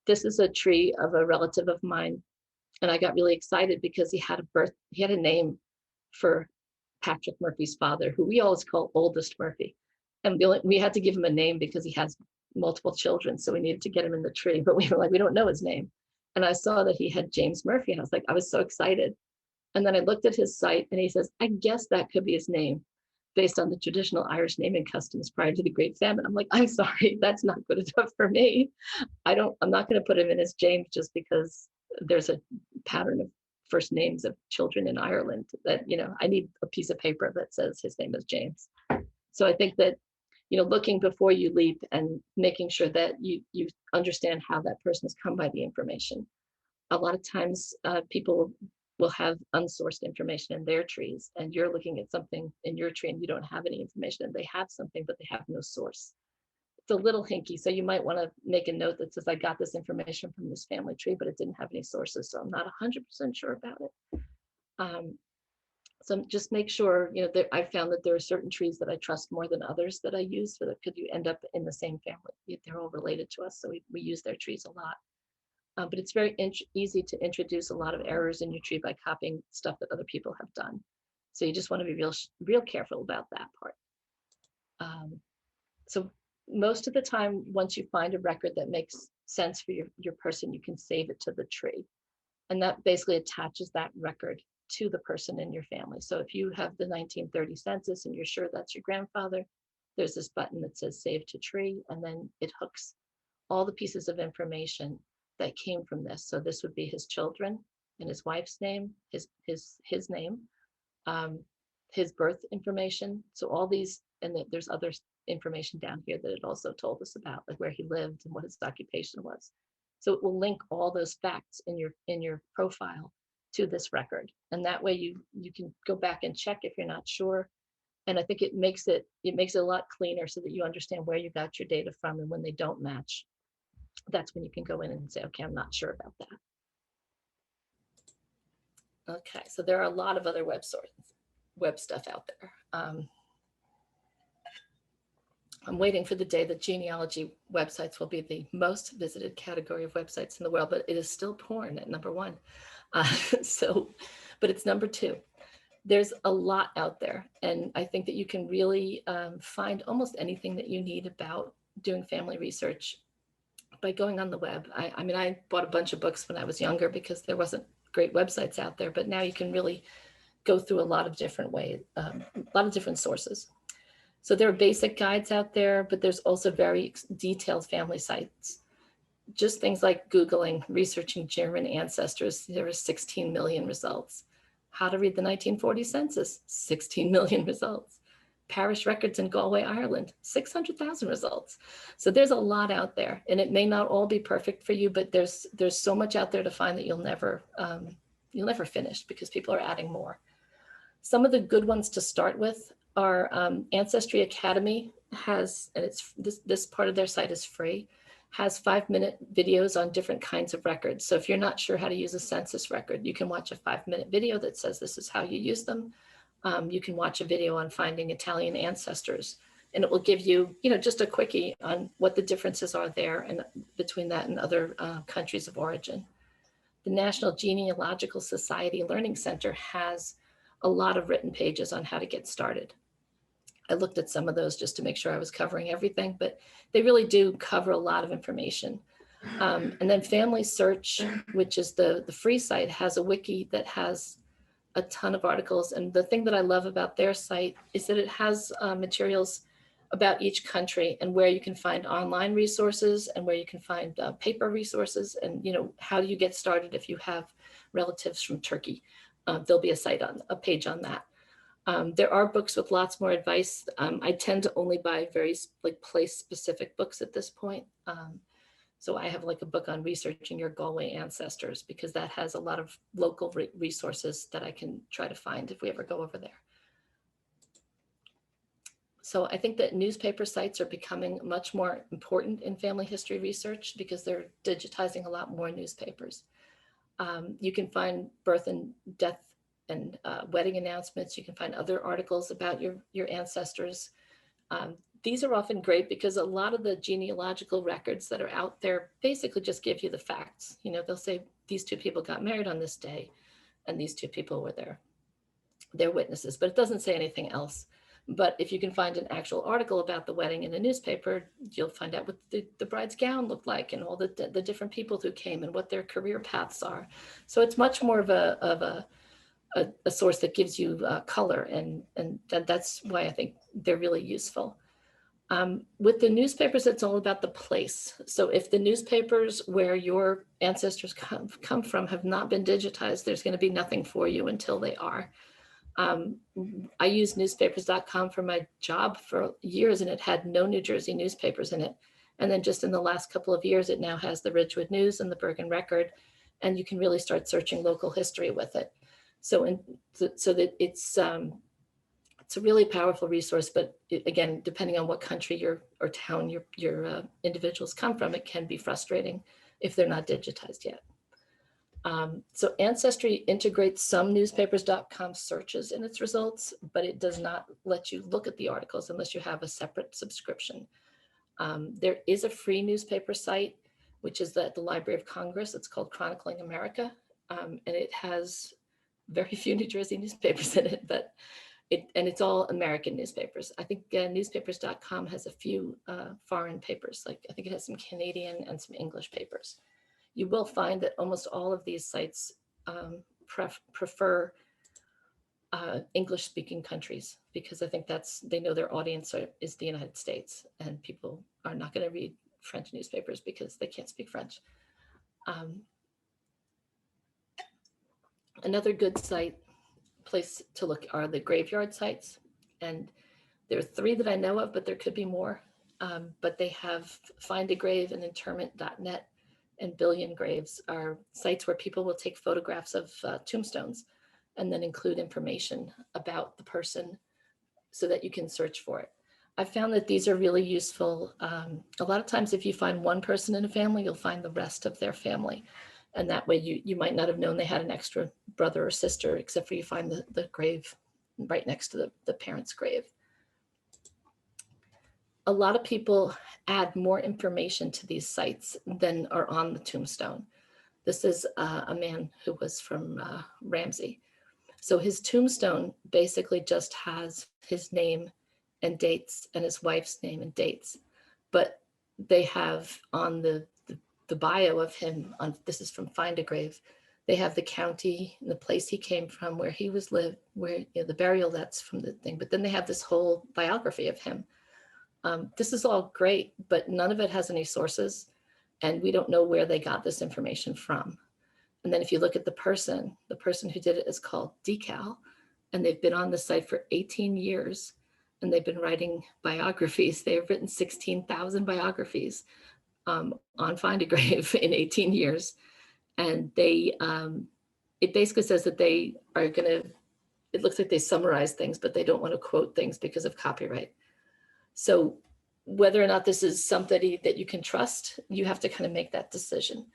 This is a tree of a relative of mine, and I got really excited because he had a name for Patrick Murphy's father, who we always call Oldest Murphy. And we had to give him a name because he has multiple children, so we needed to get him in the tree, but we were like, we don't know his name. And I saw that he had James Murphy, and I was so excited. And then I looked at his site, and he says, I guess that could be his name, based on the traditional Irish naming customs prior to the Great Famine. I'm like, I'm sorry, that's not good enough for me. I'm not going to put him in as James just because there's a pattern of first names of children in Ireland that, I need a piece of paper that says his name is James. So I think that, looking before you leap and making sure that you understand how that person has come by the information. A lot of times people will have unsourced information in their trees, and you're looking at something in your tree and you don't have any information, and they have something, but they have no source. It's a little hinky. So you might want to make a note that says, I got this information from this family tree, but it didn't have any sources, so I'm not 100% sure about it. So just make sure, I found that there are certain trees that I trust more than others that I use, so that could you end up in the same family. They're all related to us, so we use their trees a lot. But it's very easy to introduce a lot of errors in your tree by copying stuff that other people have done. So you just want to be real careful about that part. So most of the time, once you find a record that makes sense for your person, you can save it to the tree. And that basically attaches that record to the person in your family. So if you have the 1930 census and you're sure that's your grandfather, there's this button that says Save to Tree, and then it hooks all the pieces of information that came from this. So this would be his children and his wife's name, his name, his birth information. So all these, and there's other information down here that it also told us about, like where he lived and what his occupation was. So it will link all those facts in your profile to this record, and that way you can go back and check if you're not sure. And I think it makes it a lot cleaner so that you understand where you got your data from, and when they don't match, that's when you can go in and say, okay, I'm not sure about that. Okay, so there are a lot of other web stuff out there. I'm waiting for the day that genealogy websites will be the most visited category of websites in the world, but it is still porn at number one. But it's number two. There's a lot out there, and I think that you can really find almost anything that you need about doing family research by going on the web. I bought a bunch of books when I was younger because there wasn't great websites out there, but now you can really go through a lot of different ways, a lot of different sources. So there are basic guides out there, but there's also very detailed family sites. Just things like Googling, researching German ancestors, there are 16 million results. How to read the 1940 census, 16 million results. Parish records in Galway, Ireland, 600,000 results. So there's a lot out there, and it may not all be perfect for you, but there's so much out there to find that you'll never finish because people are adding more. Some of the good ones to start with are Ancestry Academy has, and it's this part of their site is free, has 5-minute videos on different kinds of records. So if you're not sure how to use a census record, you can watch a 5-minute video that says this is how you use them. You can watch a video on finding Italian ancestors and it will give you, just a quickie on what the differences are there and between that and other countries of origin. The National Genealogical Society Learning Center has a lot of written pages on how to get started. I looked at some of those just to make sure I was covering everything, but they really do cover a lot of information. And then Family Search, which is the free site, has a wiki that has a ton of articles. And the thing that I love about their site is that it has materials about each country and where you can find online resources and where you can find paper resources, and how do you get started if you have relatives from Turkey. There'll be a page on that. There are books with lots more advice. I tend to only buy very place-specific books at this point. So I have a book on researching your Galway ancestors, because that has a lot of local resources that I can try to find if we ever go over there. So I think that newspaper sites are becoming much more important in family history research because they're digitizing a lot more newspapers. You can find birth and death and wedding announcements. You can find other articles about your ancestors. These are often great because a lot of the genealogical records that are out there basically just give you the facts. They'll say these two people got married on this day and these two people were their witnesses, but it doesn't say anything else. But if you can find an actual article about the wedding in a newspaper, you'll find out what the bride's gown looked like and all the different people who came and what their career paths are. So it's much more of a source that gives you color, and that's why I think they're really useful. With the newspapers, it's all about the place. So if the newspapers where your ancestors come from have not been digitized, there's going to be nothing for you until they are. I used newspapers.com for my job for years, and it had no New Jersey newspapers in it. And then just in the last couple of years, it now has the Ridgewood News and the Bergen Record, and you can really start searching local history with it. So that it's a really powerful resource, but again, depending on what country or town your individuals come from, it can be frustrating if they're not digitized yet. So Ancestry integrates some newspapers.com searches in its results, but it does not let you look at the articles unless you have a separate subscription. There is a free newspaper site, which is at the Library of Congress. It's called Chronicling America, and it has very few New Jersey newspapers in it, but it's all American newspapers. I think newspapers.com has a few foreign papers, I think it has some Canadian and some English papers. You will find that almost all of these sites prefer English-speaking countries, because I think they know their audience is the United States, and people are not going to read French newspapers because they can't speak French. Another good place to look are the graveyard sites, and there are 3 that I know of, but there could be more. But they have Find a Grave and Interment.net and Billion Graves are sites where people will take photographs of tombstones and then include information about the person so that you can search for it. I've found that these are really useful. A lot of times if you find one person in a family, you'll find the rest of their family. And that way you might not have known they had an extra brother or sister, except for you find the grave right next to the parent's grave. A lot of people add more information to these sites than are on the tombstone. This is a man who was from Ramsey. So his tombstone basically just has his name and dates and his wife's name and dates. But they have on the bio of him, this is from Find a Grave, they have the county and the place he came from, where he was lived, where the burial, that's from the thing. But then they have this whole biography of him. This is all great, but none of it has any sources, and we don't know where they got this information from. And then if you look at the person who did it is called Decal, and they've been on the site for 18 years, and they've been writing biographies. They have written 16,000 biographies on Find a Grave in 18 years. And it basically says that they are gonna, it looks like they summarize things, but they don't want to quote things because of copyright. So whether or not this is somebody that you can trust, you have to kind of make that decision.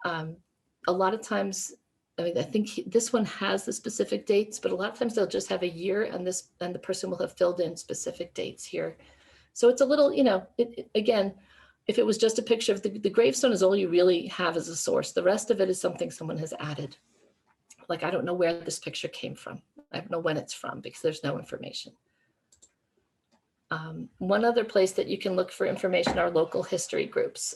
A lot of times, I mean, I think this one has the specific dates, but a lot of times they'll just have a year, and the person will have filled in specific dates here. So it's a little, you know, again, if it was just a picture of the gravestone is all you really have as a source. The rest of it is something someone has added. Like, I don't know where this picture came from. I don't know when it's from because there's no information. One other place that you can look for information are local history groups.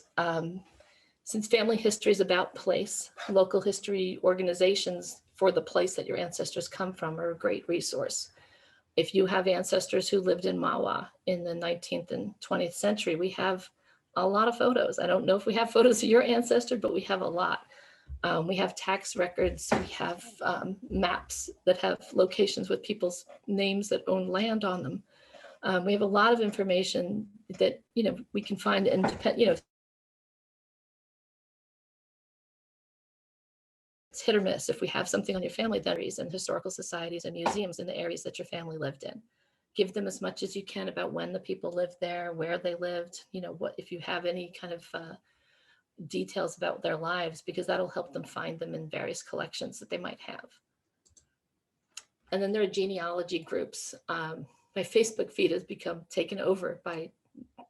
Since family history is about place, local history organizations for the place that your ancestors come from are a great resource. If you have ancestors who lived in Mahwah in the 19th and 20th century, we have a lot of photos. I don't know if we have photos of your ancestor, but we have a lot. We have tax records, we have maps that have locations with people's names that own land on them. We have a lot of information that, you know, we can find independent, you know, it's hit or miss. If we have something on your family, then and historical societies and museums in the areas that your family lived in. Give them as much as you can about when the people lived there, where they lived, you know, what, if you have any kind of details about their lives, because that'll help them find them in various collections that they might have. And then there are genealogy groups. My Facebook feed has become taken over by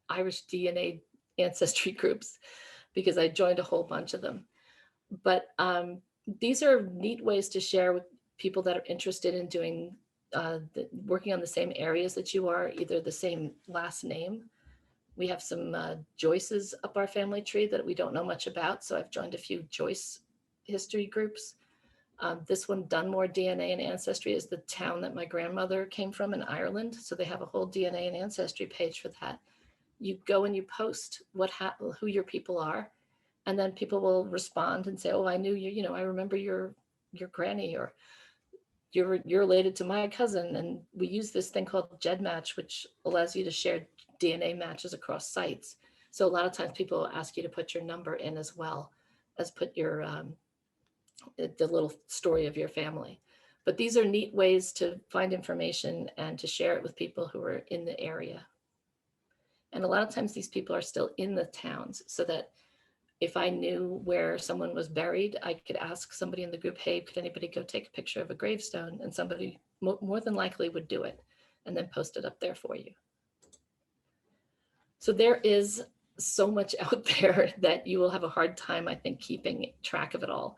Irish DNA ancestry groups because I joined a whole bunch of them. But these are neat ways to share with people that are interested in doing, working on the same areas that you are, either the same last name. We have some Joyces up our family tree that we don't know much about. So I've joined a few Joyce history groups. This one, Dunmore DNA and Ancestry, is the town that my grandmother came from in Ireland. So they have a whole DNA and ancestry page for that. You go and you post who your people are, and then people will respond and say, "Oh, I knew you. You know, I remember your granny, or you're related to my cousin." And we use this thing called GEDmatch, which allows you to share DNA matches across sites. So a lot of times people ask you to put your number in as well as put your the little story of your family. But these are neat ways to find information and to share it with people who are in the area. And a lot of times these people are still in the towns, so that if I knew where someone was buried, I could ask somebody in the group, "Hey, could anybody go take a picture of a gravestone?" And somebody more than likely would do it and then post it up there for you. So there is so much out there that you will have a hard time, I think, keeping track of it all.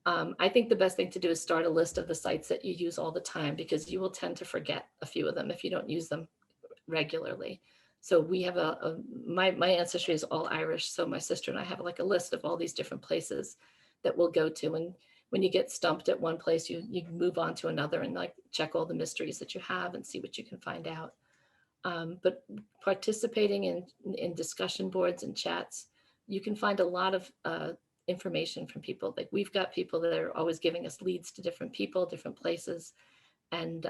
I think the best thing to do is start a list of the sites that you use all the time, because you will tend to forget a few of them if you don't use them regularly. So we have my ancestry is all Irish. So my sister and I have like a list of all these different places that we'll go to. And when you get stumped at one place, you move on to another and like check all the mysteries that you have and see what you can find out. But participating in discussion boards and chats, you can find a lot of information from people. Like, we've got people that are always giving us leads to different people, different places. And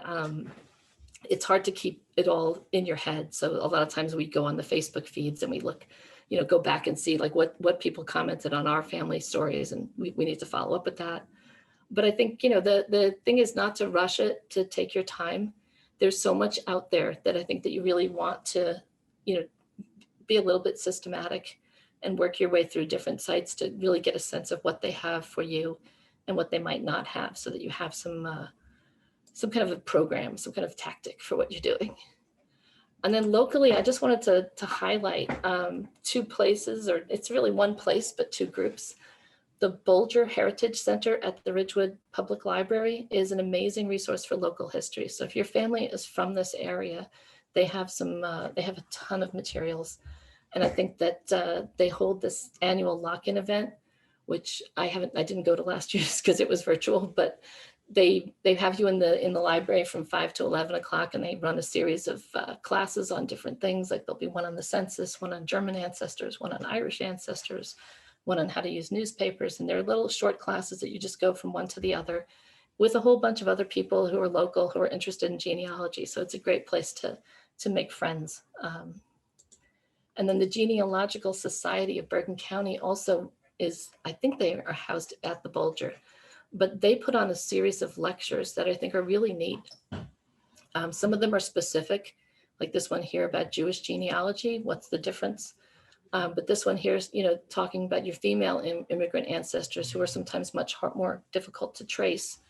it's hard to keep it all in your head. So a lot of times we go on the Facebook feeds and we look, you know, go back and see like what people commented on our family stories, and we need to follow up with that. But I think, you know, the thing is not to rush it, to take your time. There's so much out there that I think that you really want to, you know, be a little bit systematic and work your way through different sites to really get a sense of what they have for you and what they might not have, so that you have some kind of a program, some kind of tactic for what you're doing. And then locally, I just wanted to highlight two places, or it's really one place, but two groups. The Bolger Heritage Center at the Ridgewood Public Library is an amazing resource for local history. So if your family is from this area, they have they have a ton of materials. And I think that they hold this annual lock-in event, which I didn't go to last year's because it was virtual, but they have you in the library from 5 to 11 o'clock, and they run a series of classes on different things. Like, there'll be one on the census, one on German ancestors, one on Irish ancestors, one on how to use newspapers. And they're little short classes that you just go from one to the other with a whole bunch of other people who are local, who are interested in genealogy. So it's a great place to make friends. And then the Genealogical Society of Bergen County also is, I think they are housed at the Bolger, but they put on a series of lectures that I think are really neat. Some of them are specific, like this one here about Jewish genealogy, what's the difference? But this one here is, you know, talking about your female immigrant ancestors, who are sometimes much more difficult to trace.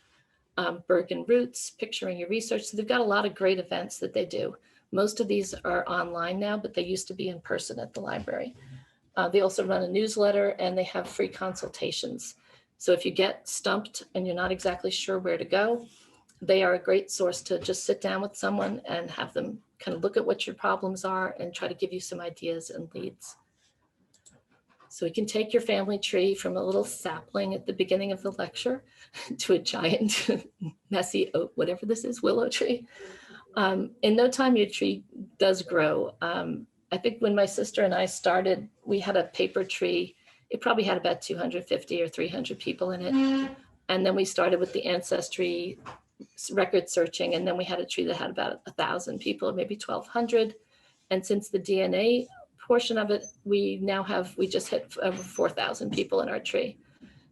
Bergen roots, picturing your research. So they've got a lot of great events that they do. Most of these are online now, but they used to be in person at the library. They also run a newsletter and they have free consultations. So if you get stumped and you're not exactly sure where to go, they are a great source to just sit down with someone and have them kind of look at what your problems are and try to give you some ideas and leads. So we can take your family tree from a little sapling at the beginning of the lecture to a giant, messy oak, whatever this is, willow tree. In no time, your tree does grow. I think when my sister and I started, we had a paper tree. It probably had about 250 or 300 people in it. And then we started with the Ancestry record searching. And then we had a tree that had about 1,000 people, maybe 1,200. And since the DNA portion of it, we just hit over 4,000 people in our tree.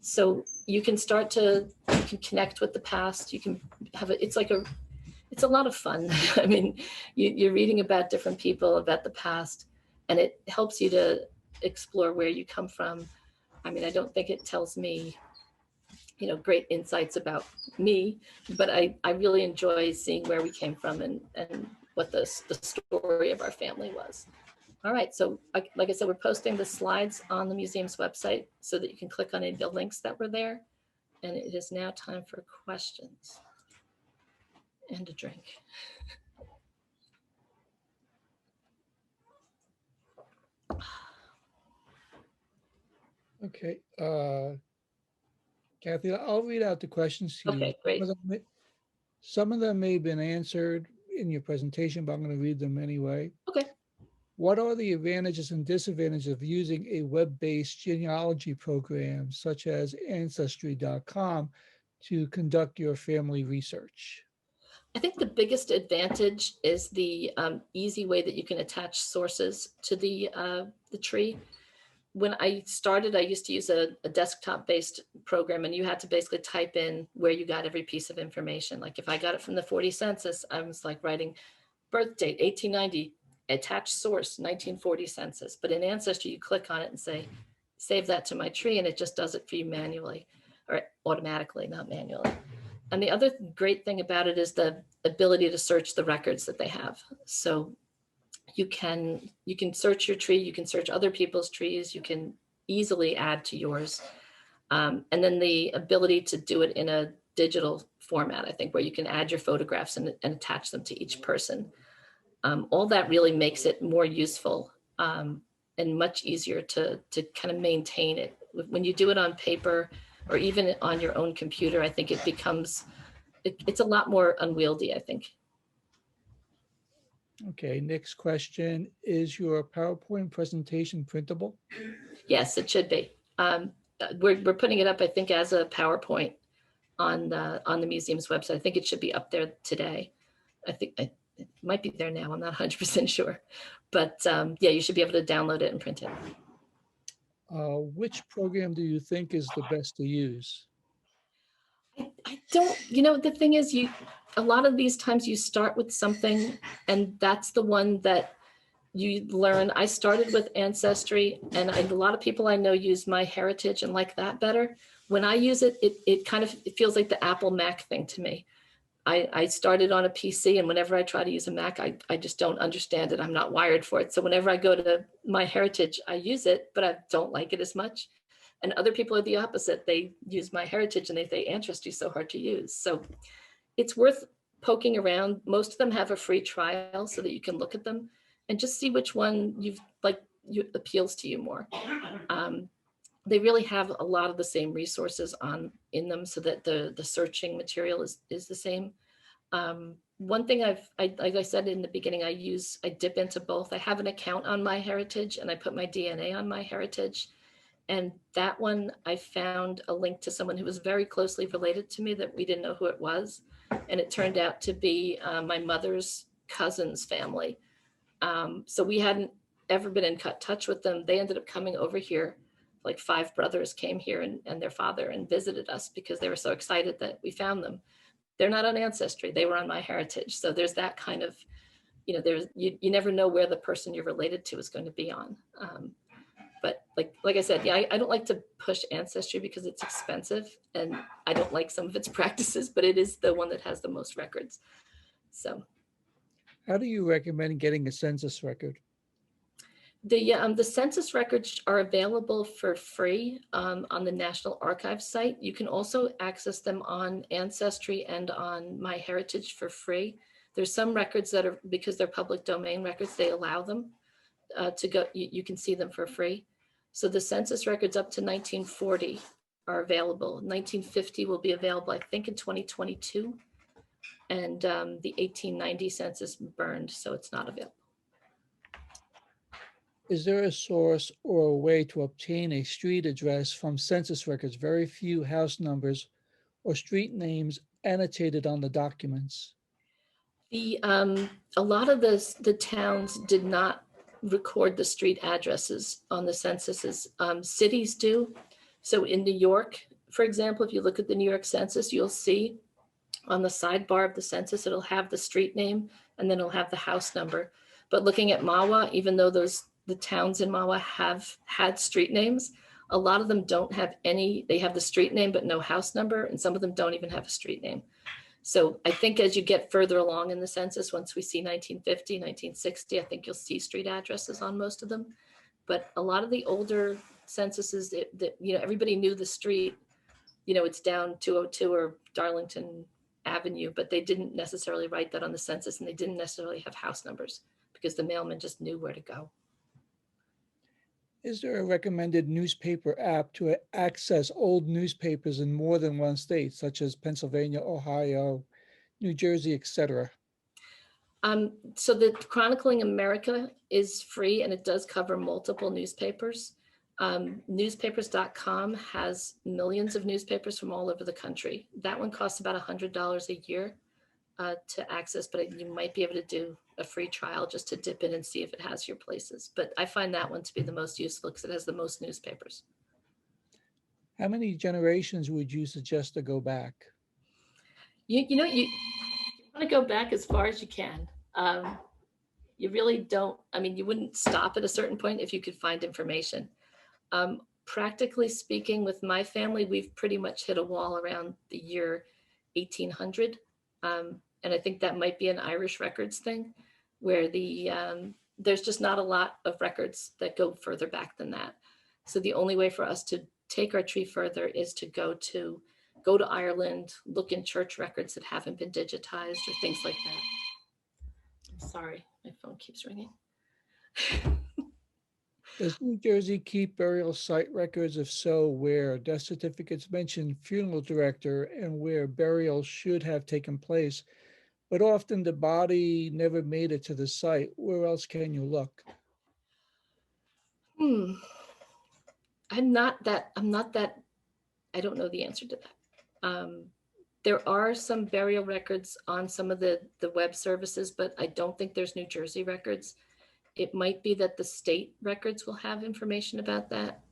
So you can start to, you can connect with the past. You can have it's a lot of fun. I mean, you're reading about different people, about the past, and it helps you to explore where you come from. I mean, I don't think it tells me, great insights about me, but I really enjoy seeing where we came from and what the story of our family was. All right, so like I said, we're posting the slides on the museum's website so that you can click on any of the links that were there. And it is now time for questions and a drink. Okay, Cathy, I'll read out the questions to you. Okay, great. Some of them may have been answered in your presentation, but I'm going to read them anyway. Okay. What are the advantages and disadvantages of using a web-based genealogy program such as Ancestry.com to conduct your family research? I think the biggest advantage is the easy way that you can attach sources to the tree. When I started, I used to use a desktop-based program, and you had to basically type in where you got every piece of information. Like if I got it from the 40 census, I was like writing birth date, 1890, attached source, 1940 census. But in Ancestry, you click on it and say, save that to my tree, and it just does it for you manually, or automatically, not manually. And the other great thing about it is the ability to search the records that they have. So you can search your tree, you can search other people's trees, you can easily add to yours. And then the ability to do it in a digital format, I think, where you can add your photographs and attach them to each person. All that really makes it more useful and much easier to kind of maintain it. When you do it on paper or even on your own computer, I think it becomes, it's a lot more unwieldy, I think. Okay, next question. Is your PowerPoint presentation printable? Yes, it should be. We're putting it up, I think, as a PowerPoint on the museum's website. I think it should be up there today. I think it might be there now. I'm not 100% sure. But yeah, you should be able to download it and print it. Which program do you think is the best to use? I don't, the thing is, a lot of these times you start with something and that's the one that you learn. I started with Ancestry, and a lot of people I know use MyHeritage and like that better. When I use it, it kind of, it feels like the Apple Mac thing to me. I started on a PC, and whenever I try to use a Mac, I just don't understand it. I'm not wired for it. So whenever I go to MyHeritage, I use it, but I don't like it as much. And other people are the opposite. They use MyHeritage and they say Ancestry is so hard to use. So it's worth poking around. Most of them have a free trial so that you can look at them and just see which one appeals to you more. They really have a lot of the same resources in them, so that the searching material is the same. One thing like I said in the beginning, I dip into both. I have an account on MyHeritage and I put my DNA on MyHeritage. And that one, I found a link to someone who was very closely related to me that we didn't know who it was. And it turned out to be my mother's cousin's family. So we hadn't ever been in touch with them. They ended up coming over here. Like 5 brothers came here and their father and visited us because they were so excited that we found them. They're not on Ancestry. They were on MyHeritage. So there's that kind of, you never know where the person you're related to is going to be on. But like I said, yeah, I don't like to push Ancestry because it's expensive and I don't like some of its practices, but it is the one that has the most records. So. How do you recommend getting a census record? The census records are available for free on the National Archives site. You can also access them on Ancestry and on MyHeritage for free. There's some records that are, because they're public domain records, they allow them to go, you can see them for free. So the census records up to 1940 are available. 1950 will be available, I think, in 2022. And the 1890 census burned, so it's not available. Is there a source or a way to obtain a street address from census records? Very few house numbers or street names annotated on the documents. A lot of the towns did not record the street addresses on the censuses. Cities do. So in New York, for example, if you look at the New York census, you'll see on the sidebar of the census, it'll have the street name and then it'll have the house number. But looking at Mahwah, even though the towns in Mahwah have had street names, a lot of them don't have any, they have the street name but no house number, and some of them don't even have a street name. So I think as you get further along in the census, once we see 1950, 1960, I think you'll see street addresses on most of them. But a lot of the older censuses that everybody knew the street, it's down 202 or Darlington Avenue, but they didn't necessarily write that on the census, and they didn't necessarily have house numbers because the mailman just knew where to go. Is there a recommended newspaper app to access old newspapers in more than one state, such as Pennsylvania, Ohio, New Jersey, etc.? So the Chronicling America is free, and it does cover multiple newspapers. Newspapers.com has millions of newspapers from all over the country. That one costs about $100 a year to access, but you might be able to do a free trial just to dip in and see if it has your places. But I find that one to be the most useful because it has the most newspapers. How many generations would you suggest to go back? You want to go back as far as you can. You really don't, you wouldn't stop at a certain point if you could find information. Practically speaking, with my family, we've pretty much hit a wall around the year 1800. And I think that might be an Irish records thing, where there's just not a lot of records that go further back than that. So the only way for us to take our tree further is to go to Ireland, look in church records that haven't been digitized or things like that. I'm sorry, my phone keeps ringing. Does New Jersey keep burial site records? If so, where? Death certificates mention funeral director and where burial should have taken place, but often the body never made it to the site. Where else can you look? I don't know the answer to that. There are some burial records on some of the web services, but I don't think there's New Jersey records. It might be that the state records will have information about that.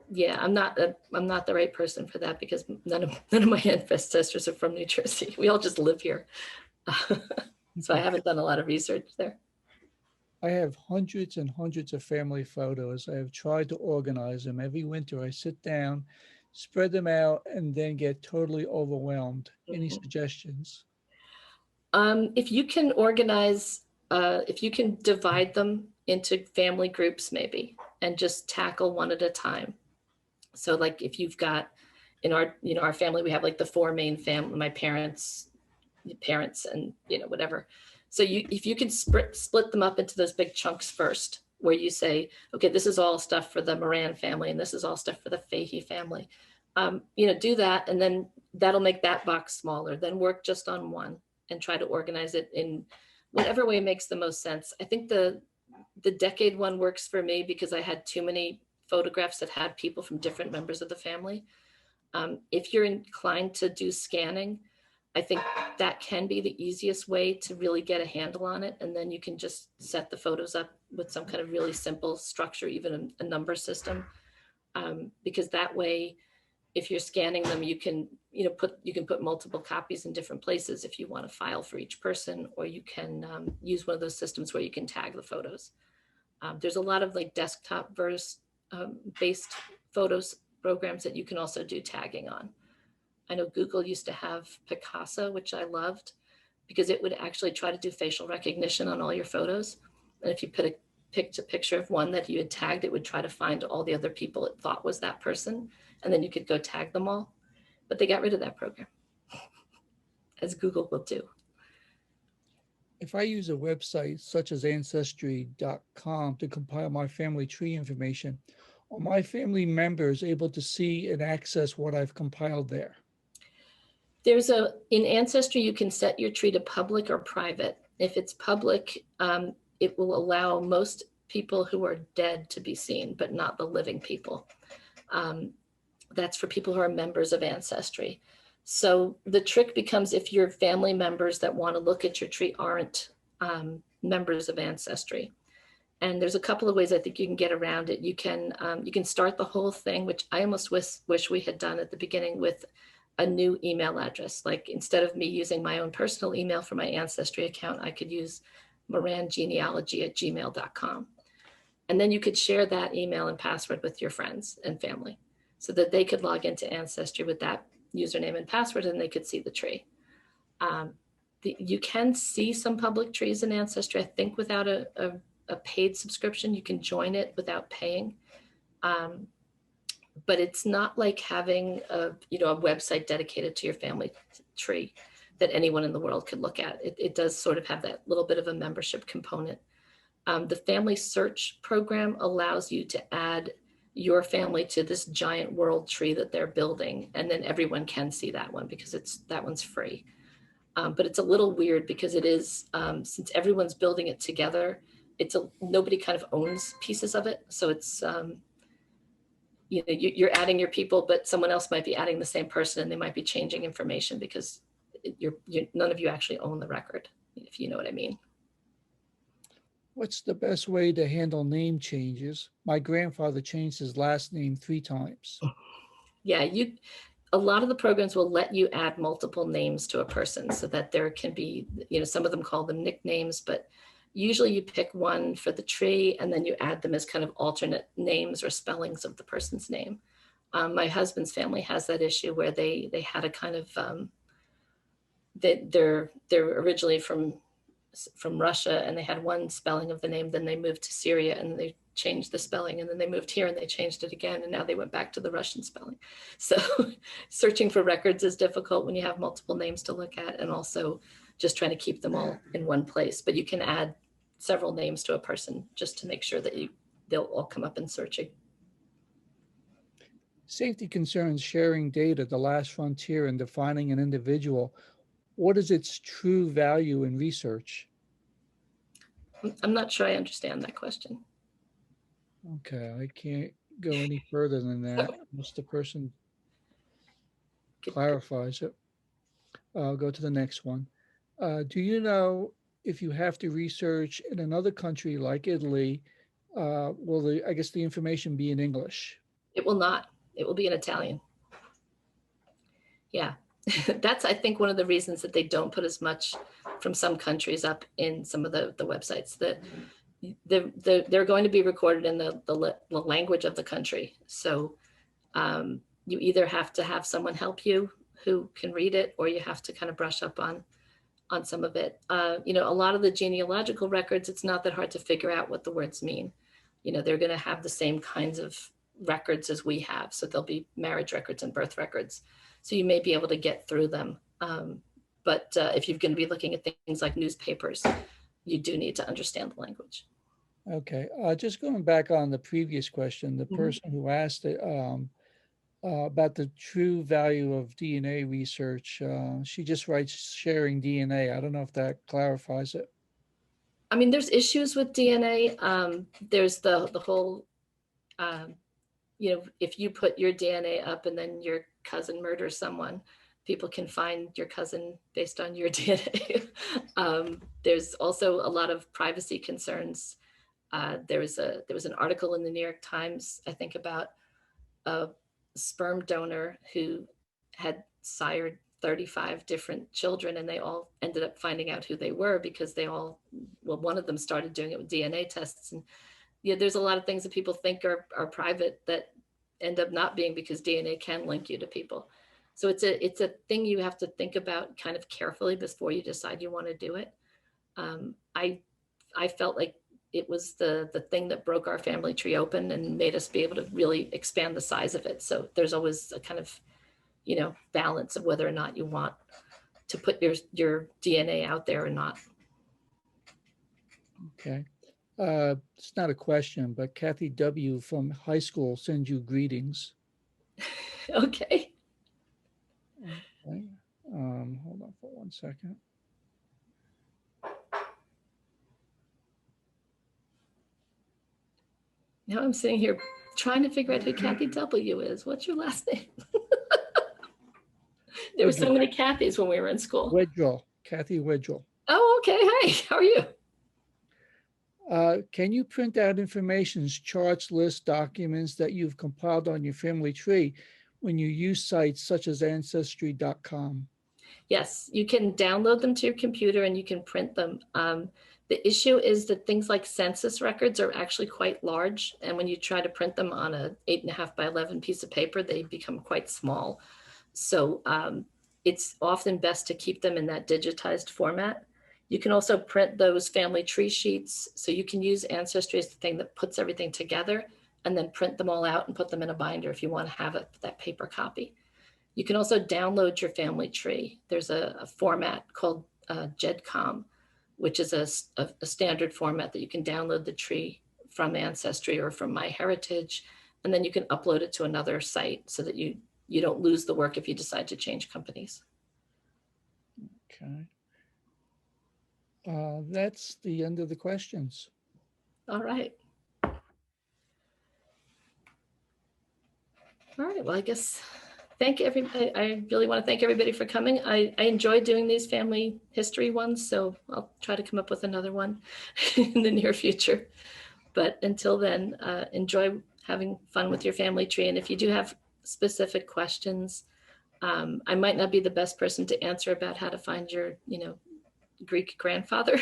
Yeah, I'm not the right person for that because none of my ancestors are from New Jersey. We all just live here. So I haven't done a lot of research there. I have hundreds and hundreds of family photos. I have tried to organize them. Every winter I sit down, spread them out, and then get totally overwhelmed. Any suggestions? If you can organize, if you can divide them into family groups maybe, and just tackle one at a time. So like if you've got, in our family, we have like the four main family, my parents and whatever. So if you can split them up into those big chunks first, where you say, okay, this is all stuff for the Moran family, and this is all stuff for the Fahey family. Do that, and then that'll make that box smaller. Then work just on one and try to organize it in whatever way makes the most sense. I think the decade one works for me because I had too many photographs that had people from different members of the family. If you're inclined to do scanning, I think that can be the easiest way to really get a handle on it. And then you can just set the photos up with some kind of really simple structure, even a number system. Because that way, if you're scanning them, you can put multiple copies in different places if you want a file for each person, or you can use one of those systems where you can tag the photos. There's a lot of like desktop based photos programs that you can also do tagging on. I know Google used to have Picasa, which I loved, because it would actually try to do facial recognition on all your photos. And if you picked a picture of one that you had tagged, it would try to find all the other people it thought was that person. And then you could go tag them all. But they got rid of that program, as Google will do. If I use a website such as Ancestry.com to compile my family tree information, are my family members able to see and access what I've compiled there? In Ancestry, you can set your tree to public or private. If it's public, it will allow most people who are dead to be seen, but not the living people. That's for people who are members of Ancestry. So the trick becomes if your family members that want to look at your tree aren't members of Ancestry. And there's a couple of ways I think you can get around it. You can start the whole thing, which I almost wish we had done at the beginning, with a new email address. Like instead of me using my own personal email for my Ancestry account, I could use morangenealogy@gmail.com. And then you could share that email and password with your friends and family so that they could log into Ancestry with that username and password and they could see the tree. You can see some public trees in Ancestry, I think, without a paid subscription. You can join it without paying. But it's not like having a website dedicated to your family tree that anyone in the world could look at. It does sort of have that little bit of a membership component. The family search program allows you to add your family to this giant world tree that they're building, and then everyone can see that one because that one's free. But it's a little weird because it is, since everyone's building it together, nobody kind of owns pieces of it. So it's, you're adding your people, but someone else might be adding the same person and they might be changing information because none of you actually own the record, if you know what I mean. What's the best way to handle name changes? My grandfather changed his last name 3 times. Yeah, a lot of the programs will let you add multiple names to a person so that there can be, some of them call them nicknames, but usually you pick one for the tree and then you add them as kind of alternate names or spellings of the person's name. My husband's family has that issue where they had a kind of, they're originally from Russia and they had one spelling of the name, then they moved to Syria and they changed the spelling, and then they moved here and they changed it again, and now they went back to the Russian spelling. So searching for records is difficult when you have multiple names to look at, and also just trying to keep them all in one place. But you can add several names to a person just to make sure that they'll all come up in searching. Safety concerns sharing data, the last frontier in defining an individual. What is its true value in research? I'm not sure I understand that question. Okay, I can't go any further than that unless the person clarifies it. I'll go to the next one. Do you know if you have to research in another country like Italy, will the information be in English? It will not. It will be in Italian. Yeah. That's, I think, one of the reasons that they don't put as much from some countries up in some of the websites. That they're going to be recorded in the language of the country. So you either have to have someone help you who can read it, or you have to kind of brush up on some of it. A lot of the genealogical records, it's not that hard to figure out what the words mean. They're going to have the same kinds of records as we have. So there'll be marriage records and birth records. So you may be able to get through them. But if you're going to be looking at things like newspapers, you do need to understand the language. Okay, just going back on the previous question, the person who asked it about the true value of DNA research, she just writes sharing DNA. I don't know if that clarifies it. I mean, there's issues with DNA. There's the whole, if you put your DNA up and then your cousin murders someone, people can find your cousin based on your DNA. There's also a lot of privacy concerns. There was an article in the New York Times, I think, about a sperm donor who had sired 35 different children, and they all ended up finding out who they were because one of them started doing it with DNA tests. And there's a lot of things that people think are private that end up not being, because DNA can link you to people. So it's a thing you have to think about kind of carefully before you decide you want to do it. I felt like it was the thing that broke our family tree open and made us be able to really expand the size of it. So there's always a kind of, balance of whether or not you want to put your DNA out there or not. Okay. It's not a question, but Kathy W. from high school sends you greetings. Okay. Okay. Hold on for 1 second. Now I'm sitting here trying to figure out who Kathy W. is. What's your last name? There were so many Kathys when we were in school. Wedgell, Kathy Wedgell. Oh, okay. Hi, how are you? Can you print out information, charts, lists, documents that you've compiled on your family tree when you use sites such as Ancestry.com? Yes, you can download them to your computer and you can print them. The issue is that things like census records are actually quite large. And when you try to print them on a 8.5 by 11 piece of paper, they become quite small. So it's often best to keep them in that digitized format. You can also print those family tree sheets. So you can use Ancestry as the thing that puts everything together and then print them all out and put them in a binder if you want to have that paper copy. You can also download your family tree. There's a format called GEDCOM, which is a standard format that you can download the tree from Ancestry or from MyHeritage, and then you can upload it to another site so that you don't lose the work if you decide to change companies. Okay. That's the end of the questions. All right. All right, well, I guess thank everybody. I really want to thank everybody for coming. I enjoy doing these family history ones, so I'll try to come up with another one in the near future. But until then, enjoy having fun with your family tree. And if you do have specific questions, I might not be the best person to answer about how to find your, Greek grandfather,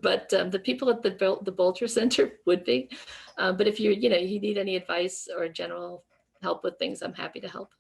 but the people at the Bolger Center would be. But if you need any advice or general help with things, I'm happy to help.